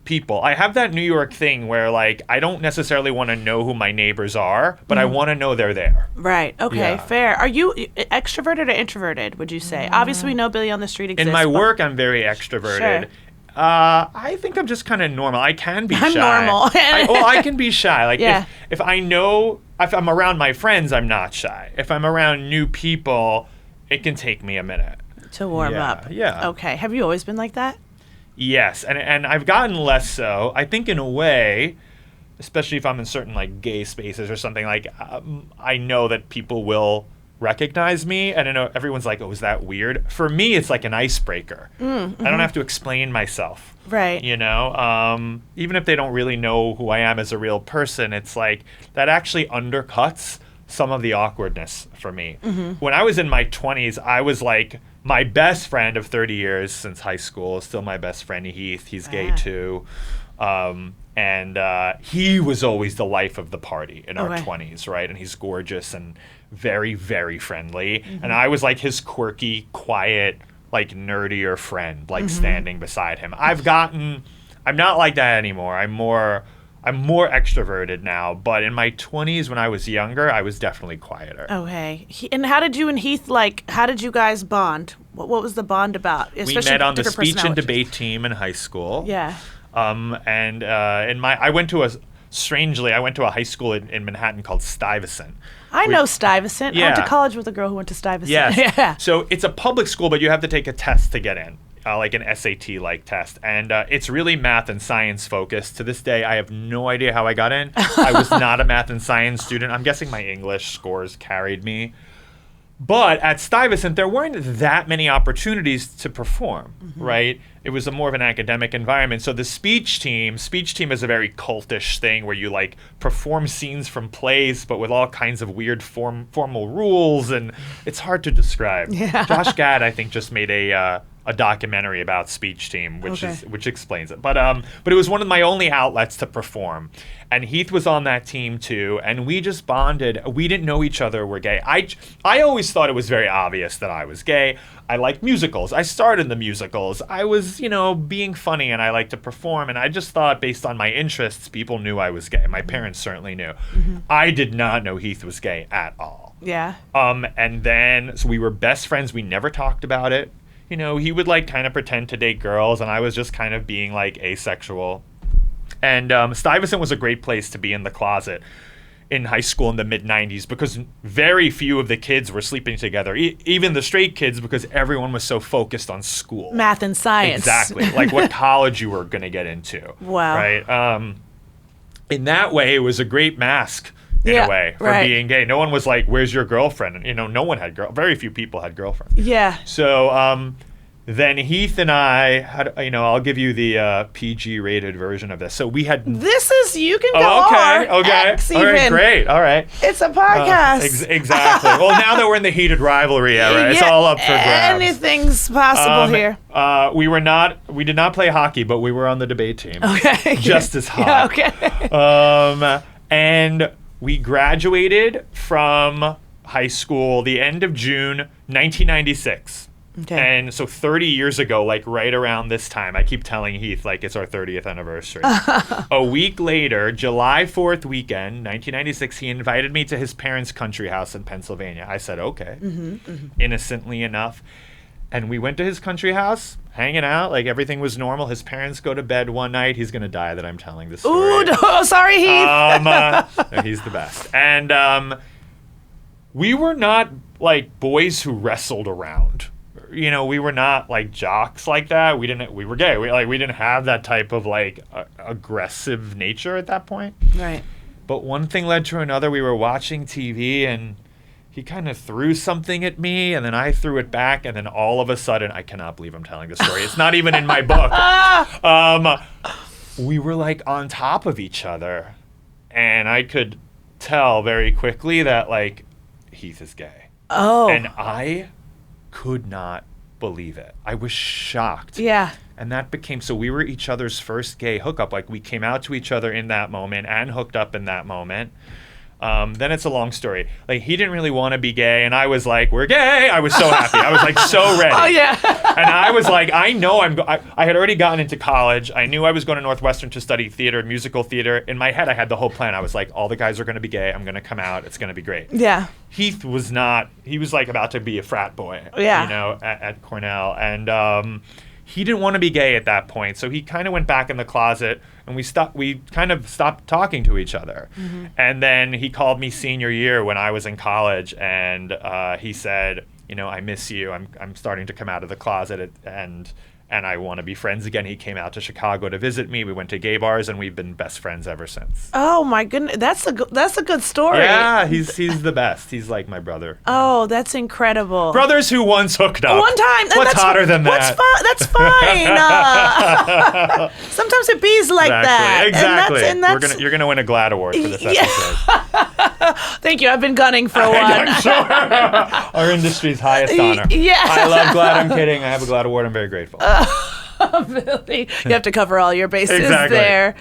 people. I have that New York thing where like I don't necessarily want to know who my neighbors are, but I want to know they're there. Right. Okay. Yeah. Fair. Are you extroverted or introverted? Would you say? Obviously, we know Billy on the Street exists. In my but- work, I'm very extroverted. Sure. I think I'm just kind of normal. I can be I'm shy. normal. I can be shy. Like Yeah. if I know, if I'm around my friends, I'm not shy. If I'm around new people, it can take me a minute. to warm Yeah, up. yeah. Okay. Have you always been like that? Yes, and I've gotten less so. I think in a way, especially if I'm in certain like gay spaces or something, like I know that people will recognize me, and I know everyone's like, "Oh, is that weird?" For me, it's like an icebreaker. I don't have to explain myself. Right. You know, even if they don't really know who I am as a real person, it's like that actually undercuts some of the awkwardness for me. When I was in my 20s, I was like, my best friend of 30 years since high school is still my best friend, Heath. He's gay too. And he was always the life of the party in our Okay. 20s, right? And he's gorgeous and very, very friendly. And I was like his quirky, quiet, like nerdier friend, like standing beside him. I'm not like that anymore. I'm more extroverted now, but in my 20s when I was younger, I was definitely quieter. Okay. And how did you and Heath how did you guys bond? What was the bond about? We Especially met on the different speech and personalities. debate team in high school. Yeah. I went to a high school in Manhattan called Stuyvesant. I know Stuyvesant. I went to Yeah. college with a girl who went to Stuyvesant. Yes. Yeah. So it's a public school, but you have to take a test to get in, like an SAT-like test. And it's really math and science focused. To this day, I have no idea how I got in. I was not a math and science student. I'm guessing my English scores carried me. But at Stuyvesant, there weren't that many opportunities to perform, right? It was more of an academic environment. So the speech team is a very cultish thing where you like perform scenes from plays, but with all kinds of weird formal rules, and it's hard to describe. Yeah. Josh Gad, I think, just made a a documentary about speech team, which Okay. which explains it. But it was one of my only outlets to perform, and Heath was on that team too, and we just bonded. We didn't know each other were gay. I always thought it was very obvious that I was gay. I liked musicals. I starred in the musicals. I was, being funny, and I liked to perform, and I just thought based on my interests, people knew I was gay. My parents certainly knew. I did not know Heath was gay at all. Yeah. And then so we were best friends. We never talked about it. He would like kind of pretend to date girls, and I was just kind of being like asexual. And Stuyvesant was a great place to be in the closet in high school in the mid-'90s because very few of the kids were sleeping together, even the straight kids, because everyone was so focused on school. Math and science. Exactly. Like what college you were going to get into. Wow. Right? In that way, it was a great mask. In a way, for being gay. No one was like, where's your girlfriend? No one had very few people had girlfriends. Yeah. So then Heath and I had, I'll give you the PG rated version of this. So we had. You can go okay. R, X All right, even. great. All right. It's a podcast. Exactly. Well, now that we're in the heated rivalry era, it's all up for grabs. Anything's possible here. We did not play hockey, but we were on the debate team. Okay. Just as hot. Yeah, okay. And we graduated from high school the end of June 1996. Okay. And so 30 years ago, like right around this time, I keep telling Heath, like it's our 30th anniversary. A week later, July 4th weekend, 1996, he invited me to his parents' country house in Pennsylvania. I said, okay, innocently enough. And we went to his country house, hanging out, like everything was normal. His parents go to bed one night. He's going to die that I'm telling this story. Ooh, no, sorry, Heath. No, he's the best. And we were not like boys who wrestled around. We were not like jocks like that. We were gay. We didn't have that type of like aggressive nature at that point. Right. But one thing led to another. We were watching TV and he kind of threw something at me, and then I threw it back, and then all of a sudden, I cannot believe I'm telling this story. It's not even in my book. We were like on top of each other, and I could tell very quickly that like Heath is gay. Oh. And I could not believe it. I was shocked. Yeah. And that became, so we were each other's first gay hookup. Like we came out to each other in that moment and hooked up in that moment. Then it's a long story. Like he didn't really want to be gay, and I was like, "We're gay." I was so happy. I was like so ready. Oh yeah. And I was like, I know I had already gotten into college. I knew I was going to Northwestern to study theater, musical theater. In my head, I had the whole plan. I was like, all the guys are going to be gay. I'm going to come out. It's going to be great. Yeah. Heath was not. He was like about to be a frat boy. Yeah. At Cornell, and he didn't want to be gay at that point. So he kind of went back in the closet, and we kind of stopped talking to each other. Mm-hmm. And then he called me senior year when I was in college, and he said, I miss you. I'm starting to come out of the closet, and I want to be friends again. He came out to Chicago to visit me. We went to gay bars, and we've been best friends ever since. Oh my goodness, that's a good story. Yeah, he's the best. He's like my brother. Oh, that's incredible. Brothers who once hooked up. One time. What's hotter than that? That's fine. Sometimes it bees like that. Exactly. And that's you're gonna win a GLAAD award for this episode. Thank you. I've been gunning for one. I'm sure. Our industry's highest honor. Yeah. I love GLAAD. I'm kidding. I have a GLAAD award. I'm very grateful. Billy, you have to cover all your bases Exactly. there.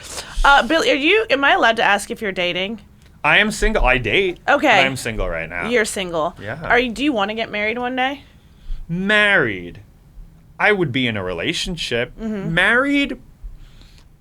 Billy, am I allowed to ask if you're dating? I am single. I date. Okay. But I'm single right now. You're single. Yeah. Do you want to get married one day? Married. I would be in a relationship. Mm-hmm. Married.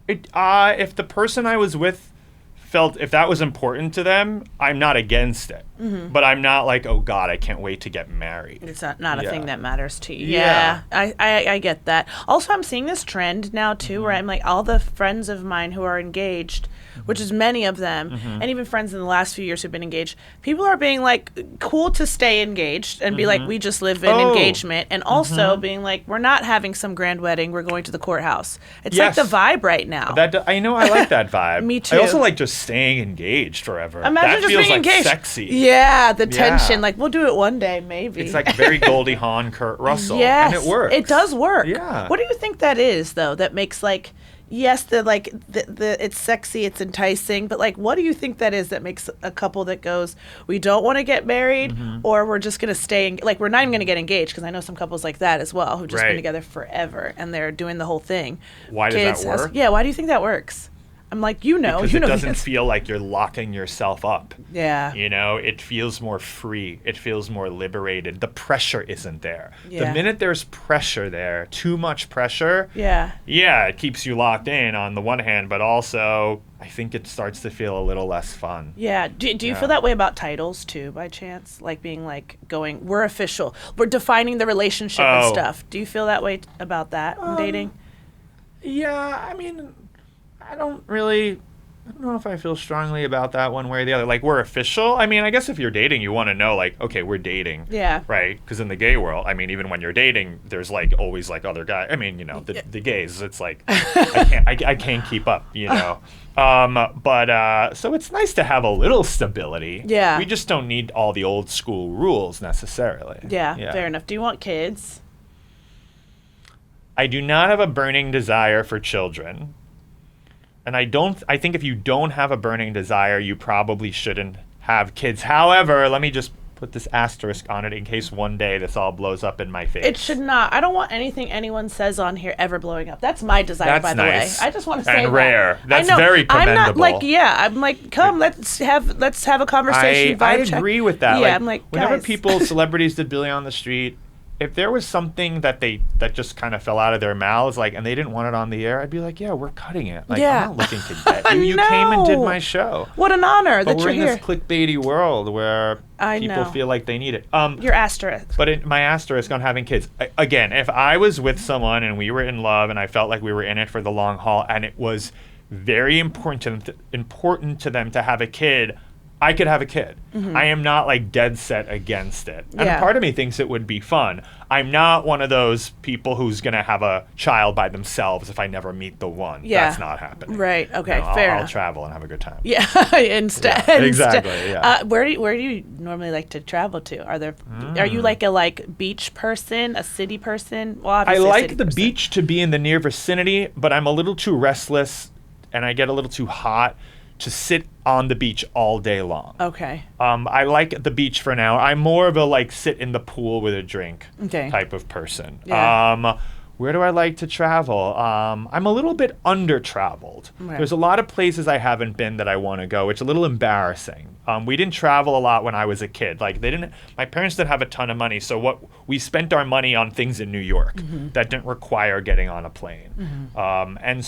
If the person I was with felt if that was important to them, I'm not against it. Mm-hmm. But I'm not like, oh God, I can't wait to get married. It's not a thing that matters to you. Yeah. I get that. Also, I'm seeing this trend now too, where I'm like, all the friends of mine who are engaged, which is many of them, and even friends in the last few years who've been engaged, people are being like cool to stay engaged and be like, we just live in engagement, and also being like, we're not having some grand wedding, we're going to the courthouse. It's like the vibe right now. I know, I like that vibe. Me too. I also like just staying engaged forever. Imagine that just feels being like engaged. Sexy. Yeah, the tension. Like, we'll do it one day, maybe. It's like very Goldie Hawn, Kurt Russell. Yes, and it works. It does work. Yeah. What do you think that is, though, that makes like, yes, the it's sexy, it's enticing, but like, what do you think that is that makes a couple that goes, we don't want to get married, or we're just gonna stay, like, we're not even gonna get engaged, because I know some couples like that as well who've just been together forever and they're doing the whole thing. Why does that work? Yeah, why do you think that works? I'm like, because it doesn't this. feel like you're locking yourself up. Yeah. You know, it feels more free. It feels more liberated. The pressure isn't there. Yeah. The minute there's pressure there, too much pressure, yeah, it keeps you locked in on the one hand, but also I think it starts to feel a little less fun. Yeah. Do you feel that way about titles too, by chance? Like being like going, we're official, we're defining the relationship and stuff. Do you feel that way about that in dating? Yeah, I mean, I don't know if I feel strongly about that one way or the other. Like, we're official. I mean, I guess if you're dating, you want to know, like, okay, we're dating. Yeah. Right? Because in the gay world, I mean, even when you're dating, there's, like, always, like, other guys. I mean, you know, the gays, it's like, I can't keep up, you know. So it's nice to have a little stability. Yeah. We just don't need all the old school rules necessarily. Yeah, fair enough. Do you want kids? I do not have a burning desire for children. And I think if you don't have a burning desire, you probably shouldn't have kids. However, let me just put this asterisk on it in case one day this all blows up in my face. It should not. I don't want anything anyone says on here ever blowing up. That's my desire, by the way. I just want to say and rare. that. That's very commendable. I'm not like, I'm like, come, let's have a conversation. I agree with that. Yeah, like, I'm like, whenever guys. celebrities did Billy on the Street, if there was something that just kind of fell out of their mouths, like, and they didn't want it on the air, I'd be like, yeah, we're cutting it. Like, I'm not looking to get you. You came and did my show. What an honor that you're here. But we're in this clickbaity world where people feel like they need it. Your asterisk. But my asterisk on having kids. Again, if I was with someone and we were in love and I felt like we were in it for the long haul and it was very important to them to have a kid, I could have a kid. I am not like dead set against it. And part of me thinks it would be fun. I'm not one of those people who's going to have a child by themselves if I never meet the one. Yeah. That's not happening. Right. Okay. No, fair I'll enough. travel and have a good time. Yeah. Instead. Exactly. Yeah. Where do you normally like to travel to? Are you like a beach person, a city person? Well, I obviously like the beach to be in the near vicinity, but I'm a little too restless and I get a little too hot to sit on the beach all day long. Okay. I like the beach for now. I'm more of a sit in the pool with a drink type of person. Yeah. Where do I like to travel? I'm a little bit under-traveled. Okay. There's a lot of places I haven't been that I want to go. It's a little embarrassing. We didn't travel a lot when I was a kid. My parents didn't have a ton of money, so we spent our money on things in New York that didn't require getting on a plane. And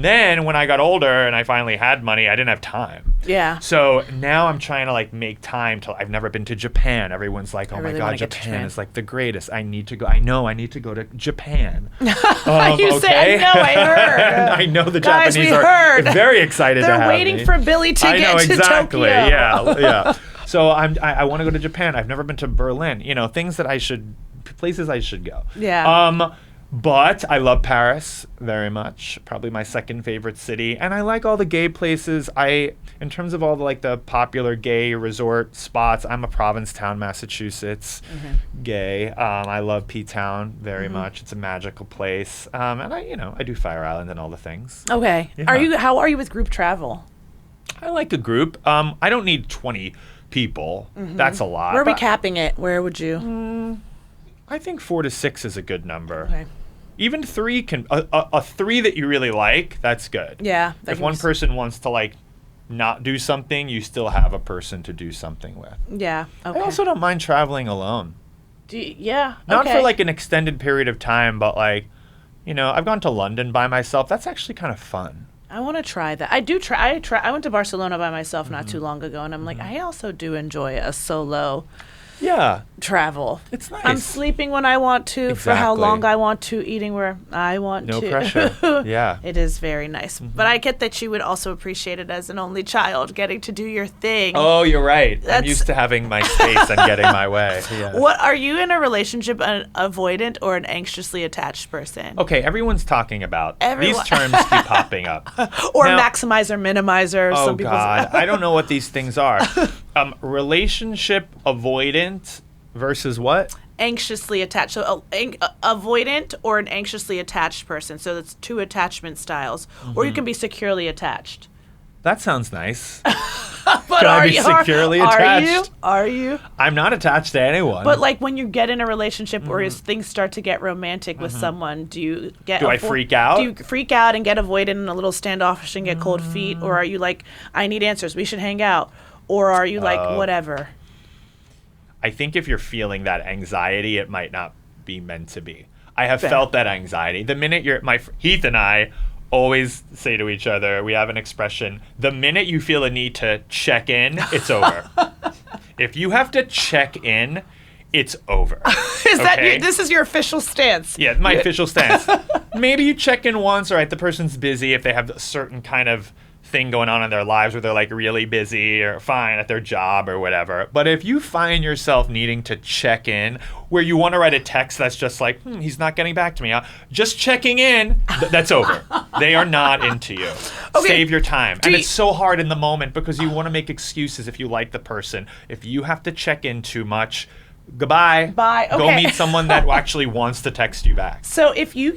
then when I got older and I finally had money, I didn't have time. Yeah. So now I'm trying to make time to. I've never been to Japan. Everyone's like, "Oh my God, Japan is like the greatest. I need to go. I know I need to go to Japan." You say, I know, I heard. I know the Guys, Japanese we are heard. very excited to have me. They're waiting for Billy to get to exactly. Tokyo. Yeah. So I want to go to Japan. I've never been to Berlin. Things that places I should go. Yeah. But I love Paris very much. Probably my second favorite city. And I like all the gay places. In terms of all the popular gay resort spots, I'm a Provincetown, Massachusetts gay. I love P-Town very much. It's a magical place. And I do Fire Island and all the things. Okay. Yeah. How are you with group travel? I like a group. I don't need 20 people. That's a lot. Where are we capping it? Where would you? I think 4 to 6 is a good number. Okay. Even 3 can a 3 that you really like. That's good. Yeah. If one person wants to not do something, you still have a person to do something with. Yeah. Okay. I also don't mind traveling alone. Yeah. Not for an extended period of time, but I've gone to London by myself. That's actually kind of fun. I want to try that. I went to Barcelona by myself not too long ago, and I'm like, I also do enjoy a solo travel. It's nice. I'm sleeping when I want to, for how long I want to, eating where I want to. No pressure. Yeah. It is very nice. But I get that you would also appreciate it as an only child, getting to do your thing. Oh, you're right. I'm used to having my space and getting my way. Yeah. What are you in a relationship, an avoidant or an anxiously attached person? Okay, everyone's talking about these terms keep popping up. Or now, maximizer, minimizer. Oh, God. I don't know what these things are. Relationship avoidant versus what? anxiously attached. So avoidant or an anxiously attached person. So that's two attachment styles. Or you can be securely attached. That sounds nice. But Can I be securely attached? Are you? I'm not attached to anyone. But like when you get in a relationship or as things start to get romantic with someone, do you get? Do I freak out? Do you freak out and get avoidant and a little standoffish and get cold feet, or are you like, I need answers, we should hang out, or are you like whatever? I think if you're feeling that anxiety, it might not be meant to be. I have felt that anxiety. The minute Heath and I always say to each other, we have an expression, the minute you feel a need to check in, it's over. If you have to check in, it's over. This is your official stance? Yeah, my official stance. Maybe you check in once, all right, the person's busy if they have a certain kind of thing going on in their lives where they're like really busy or fine at their job or whatever. But if you find yourself needing to check in where you want to write a text that's just like, he's not getting back to me, just checking in, that's over. They are not into you. Okay. Save your time. And it's so hard in the moment because you want to make excuses if you like the person. If you have to check in too much, goodbye. Bye. Okay. Go meet someone that actually wants to text you back. So if you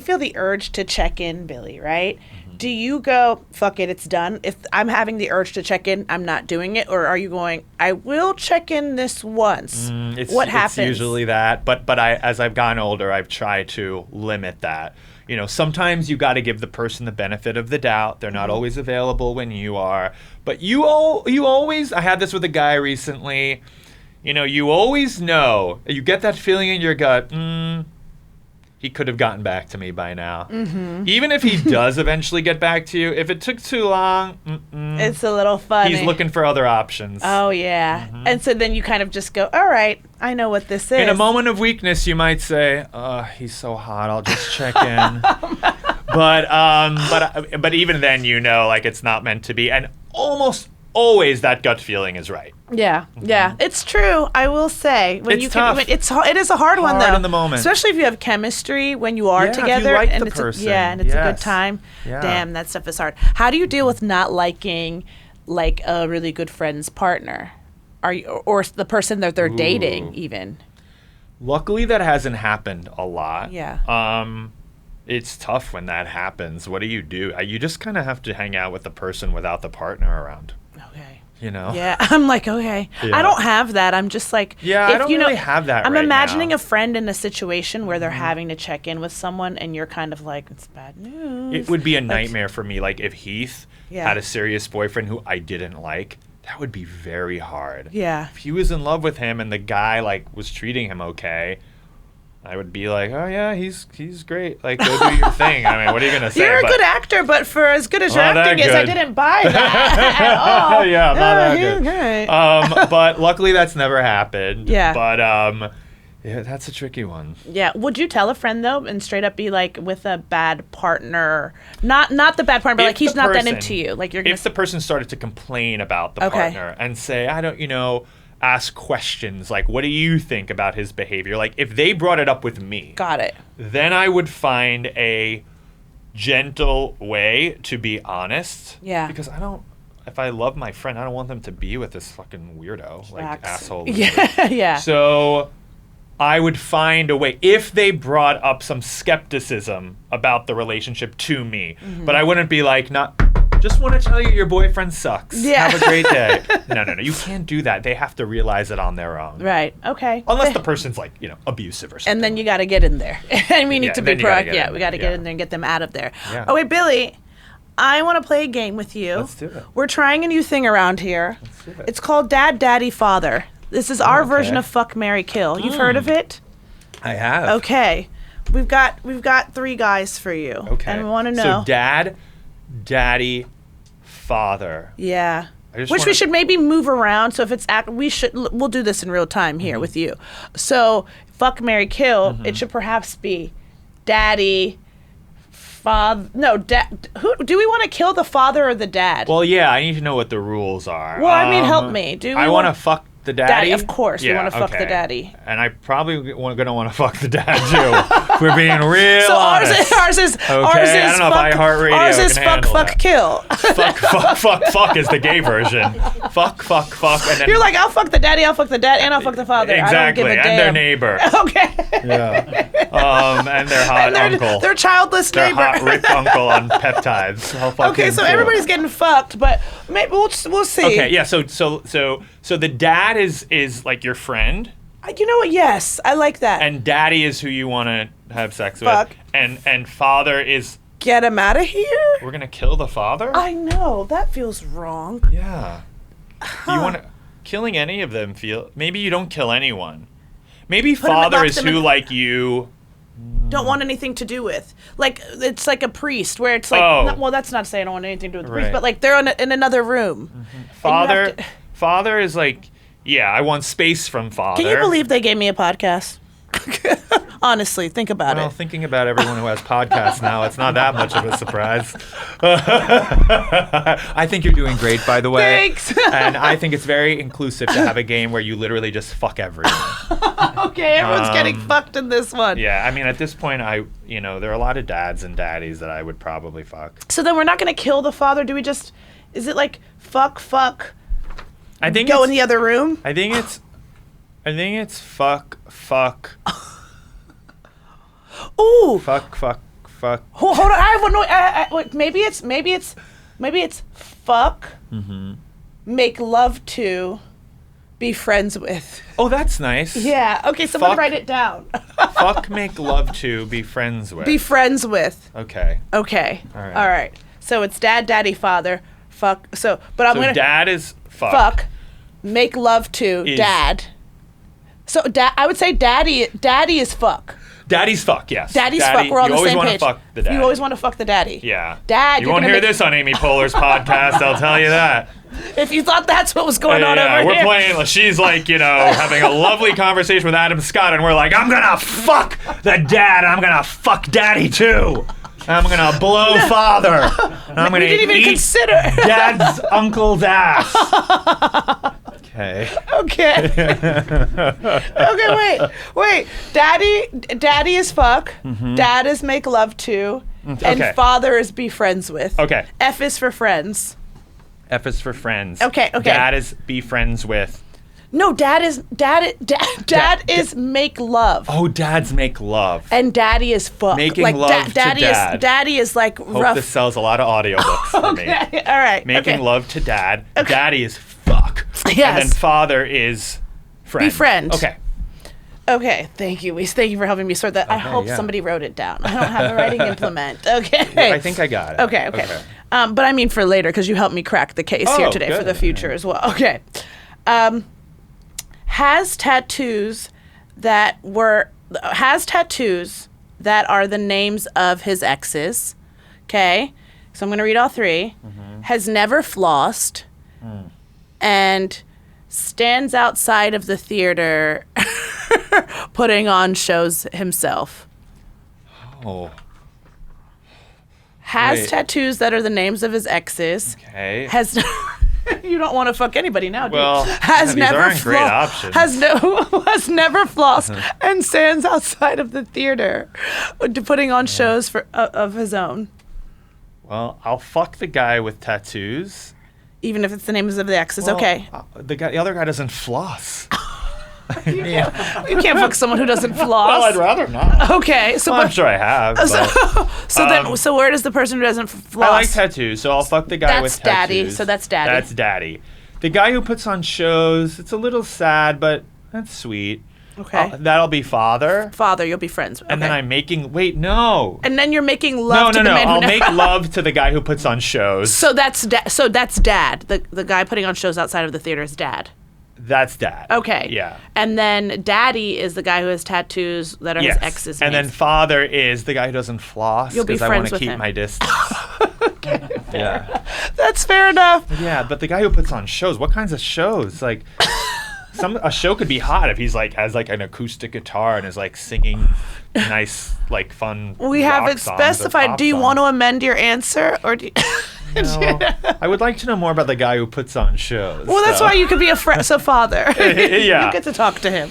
feel the urge to check in, Billy, right? Do you go, fuck it, it's done? If I'm having the urge to check in, I'm not doing it? Or are you going, I will check in this once? What happens? It's usually that. But as I've gotten older, I've tried to limit that. You know, sometimes you got to give the person the benefit of the doubt. They're not always available when you are. But you always, I had this with a guy recently. You know, you always know, you get that feeling in your gut, he could have gotten back to me by now. Even if he does eventually get back to you, if it took too long, it's a little funny. He's looking for other options. Oh, yeah. And so then you kind of just go, all right, I know what this is. In a moment of weakness, you might say, he's so hot, I'll just check in. But even then, you know, like it's not meant to be. And almost always that gut feeling is right. Yeah, yeah, it's true. I will say It's tough. It is a hard one though. Hard in the moment, especially if you have chemistry when you are together. If you like and the it's person. and it's a good time. Yeah. Damn, that stuff is hard. How do you deal with not liking like a really good friend's partner, or the person that they're dating even? Luckily, that hasn't happened a lot. Yeah. It's tough when that happens. What do? You just kind of have to hang out with the person without the partner around. Okay. You know? Yeah, I'm like, okay. Yeah. I don't have that. I'm just like, I don't really have that I'm right imagining now. a friend in a situation where they're having to check in with someone and you're kind of like, it's bad news. It would be a nightmare for me. Like if Heath Yeah. had a serious boyfriend who I didn't like, that would be very hard. Yeah. If he was in love with him and the guy like was treating him okay, I would be like, oh yeah, he's great. Like, go do your thing. I mean, what are you gonna say? You're a good actor, but for as good as your Not that acting is, I good. didn't buy that at all. Yeah, not that good. Great. But luckily that's never happened. Yeah. But yeah, that's a tricky one. Yeah. Would you tell a friend though, and straight up be like, with a bad partner, not the bad partner, but like he's not that into you, like you're gonna. If the person started to complain about the partner and say, I don't, ask questions like, what do you think about his behavior? Like if they brought it up with me, Got it. then I would find a gentle way to be honest. Yeah. Because if I love my friend, I don't want them to be with this fucking weirdo, like Facts. asshole. Yeah. Yeah. So I would find a way, if they brought up some skepticism about the relationship to me, but I wouldn't be like, just want to tell you your boyfriend sucks. Yeah. Have a great day. No. You can't do that. They have to realize it on their own. Right. Okay. Unless the person's like, abusive or something. And then you got to get in there. And we need to be then you gotta proactive. get Yeah, in we there. got to get in there and get them out of there. Yeah. Oh, wait, Billy, I want to play a game with you. Let's do it. We're trying a new thing around here. Let's do it. It's called Dad, Daddy, Father. This is our version of Fuck, Marry, Kill. You've heard of it? I have. Okay. We've got 3 guys for you. Okay. And we want to know. So dad, daddy, father. Yeah. Which we should maybe move around. So if it's we'll do this in real time here with you. So Fuck, Marry, Kill. It should perhaps be daddy, father. No, who do we want to kill, the father or the dad? Well, yeah, I need to know what the rules are. Well, I mean, help me. Do we I want to fuck the daddy? Of course, we want to fuck the daddy. And I probably going to want to fuck the dad too, We're being real So honest. ours is I don't know if iHeartRadio ours is can fuck, handle fuck, that. kill. Fuck is the gay version. Fuck, and then You're like, I'll fuck the daddy, I'll fuck the dad, and I'll fuck the father. exactly, I don't give a and damn. their neighbor. Okay. Yeah. And their hot uncle. Their childless Their neighbor. hot rich uncle on peptides. I'll fuck Okay, him so too. everybody's getting fucked, but maybe we'll see. Okay, yeah. So the dad is like your friend, You know what? Yes, I like that. and daddy is who you want to have sex Fuck. with, and father is Get him out of here. we're gonna kill the father. I know that feels wrong. Yeah. Do you want to killing any of them feel? Maybe you don't kill anyone. Maybe father lock is them who in- like you. Don't want anything to do with. Like it's like a priest where it's like. Oh. Well, that's not saying I don't want anything to do with the Right. priest, but like they're in another room. Father, have to- father is like, yeah, I want space from father. Can you believe they gave me a podcast? Honestly, think about Well, it. thinking about everyone who has podcasts now, it's not that much of a surprise. I think you're doing great, by the way. Thanks. And I think it's very inclusive to have a game where you literally just fuck everyone. Okay, everyone's getting fucked in this one. Yeah, I mean, at this point, there are a lot of dads and daddies that I would probably fuck. So then we're not gonna kill the father. Do we just? Is it like fuck? I think Go it's, in the other room. I think it's fuck. Ooh. Fuck. Hold on. I have one. Wait, maybe it's fuck. Mm-hmm. Make love to. Be friends with. Oh, that's nice. Yeah. Okay. So I'm gonna Fuck. write it down. Fuck, make love to, be friends with. Be friends with. Okay. Okay. All right. All right. So it's dad, daddy, father. Fuck. But I'm So gonna dad is fuck. Make love to Is- dad. So I would say daddy is fuck. Daddy's fuck, yes. Daddy's Daddy, fuck. We're on the you always same want page. to fuck the daddy. You always want to fuck the daddy. Yeah. Dad, You you're won't gonna hear make- this on Amy Poehler's podcast, I'll tell you that. If you thought that's what was going on Yeah, over we're here. playing, she's like, having a lovely conversation with Adam Scott, and we're like, I'm gonna fuck the dad, and I'm gonna fuck daddy too. I'm gonna blow father. And I'm gonna We didn't even eat consider. dad's uncle's ass. Okay. Okay. Okay, wait. Daddy is fuck. Dad is make love to. Mm-hmm. Okay. And father is be friends with. Okay. F is for friends. F is for friends. Okay. Dad is be friends with. No, dad is make love. Oh, dads make love. And daddy is fuck. Making like, love to daddy dad. is daddy is like Hope rough. this sells a lot of audiobooks for me. Okay, all right. Making okay. love to dad. Daddy is fuck. Yes. And then father is friend. Be friend. Okay. Okay, thank you, Weiss. Thank you for helping me sort that. I hope yeah. somebody wrote it down. I don't have a writing implement. Okay. I think I got it. Okay. But I mean for later because you helped me crack the case here Oh, today for good. the future as well. Okay. Has tattoos that are the names of his exes. Okay. So I'm going to read all three. Has never flossed. And stands outside of the theater putting on shows himself. Oh. Has Wait. tattoos that are the names of his exes. Okay. Has you don't want to fuck anybody now, do Well, you? Has these never aren't great options. has never flossed and stands outside of the theater putting on shows for of his own. Well, I'll fuck the guy with tattoos. Even if it's the names of the exes, Well, okay. The other guy doesn't floss. You can't fuck someone who doesn't floss. Well, I'd rather not. Okay, so Well, I'm sure I have. But so where does the person who doesn't floss? I like tattoos, so I'll fuck the guy That's with tattoos. daddy, so that's daddy. That's daddy. The guy who puts on shows, it's a little sad, but that's sweet. Okay. That'll be father. Father, you'll be friends with. And then okay. I'm making. Wait, no. And then you're making love to the man I'll who make love to the guy who puts on shows. So that's dad. The guy putting on shows outside of the theater is dad. That's dad. Okay. Yeah. And then daddy is the guy who has tattoos that are his ex's And names. then father is the guy who doesn't floss You'll be because I want friends to with keep him. my distance. Yeah. That's fair enough. Yeah, but the guy who puts on shows, what kinds of shows? Like a show could be hot if he's like has like an acoustic guitar and is like singing nice like fun. We rock haven't songs or specified. pop Do you songs. want to amend your answer or do you No. I would like to know more about the guy who puts on shows. Well, that's so. why you could be a friend. So father. Yeah. You get to talk to him.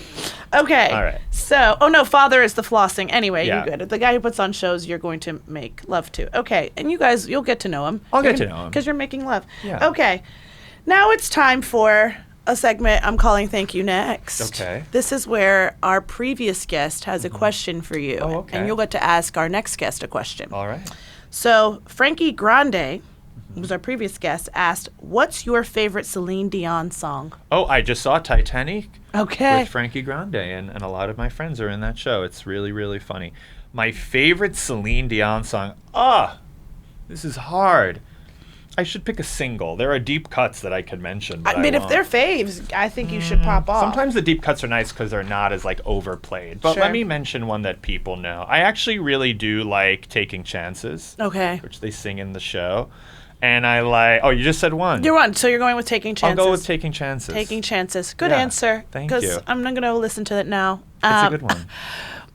Okay. All right. So, oh no, father is the flossing. Anyway, Yeah. you're good. The guy who puts on shows you're going to make love to. Okay. And you guys, you'll get to know him. I'll get to know him. Because you're making love. Yeah. Okay. Now it's time for a segment I'm calling Thank You Next. Okay. This is where our previous guest has a question for you. Oh, okay. And you'll get to ask our next guest a question. All right. So, Frankie Grande, who was our previous guest, asked, what's your favorite Celine Dion song? Oh, I just saw Titanic Okay. with Frankie Grande, and a lot of my friends are in that show. It's really, really funny. My favorite Celine Dion song. This is hard. I should pick a single. There are deep cuts that I could mention. But I mean, if won't. they're faves, I think you should pop off. Sometimes the deep cuts are nice because they're not as like overplayed. But Sure. let me mention one that people know. I actually really do like Taking Chances, Okay. which they sing in the show. And I like. Oh, you just said one. You're one. So you're going with Taking Chances. I'll go with Taking Chances. Taking Chances. Good Yeah, answer. thank you. Because I'm not going to listen to it now. It's a good one.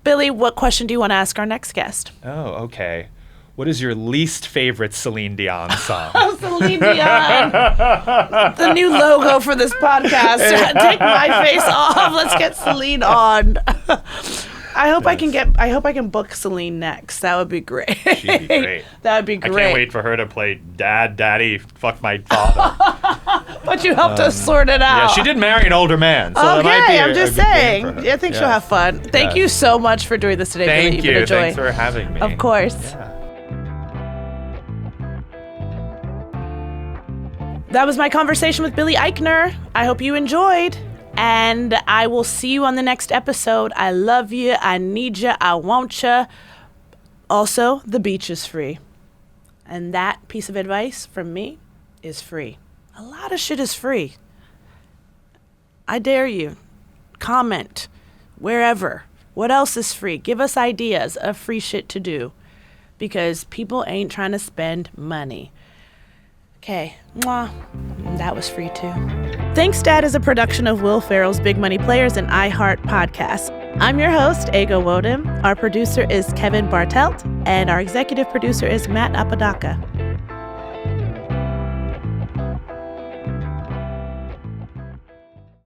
Billy, what question do you want to ask our next guest? Oh, okay. What is your least favorite Celine Dion song? Celine Dion. The new logo for this podcast. Take my face off. Let's get Celine on. I hope I can book Celine next. That would be great. She'd be great. That would be great. I can't wait for her to play Daddy, fuck my father. But you helped us sort it out. Yeah, she did marry an older man. So that might be Okay, I'm a just good game saying. for her. I think she'll Yeah. have fun. Thank Yes. you so much for doing this today, Billy. Thank You've been you. a joy. Thanks for having me. Of course. Yeah. That was my conversation with Billy Eichner. I hope you enjoyed. And I will see you on the next episode. I love you. I need you. I want you. Also, the beach is free. And that piece of advice from me is free. A lot of shit is free. I dare you. Comment wherever. What else is free? Give us ideas of free shit to do. Because people ain't trying to spend money. Okay, mwah. That was free too. Thanks, Dad is a production of Will Ferrell's Big Money Players and iHeart Podcast. I'm your host, Nwodim. Our producer is Kevin Bartelt, and our executive producer is Matt Apodaca.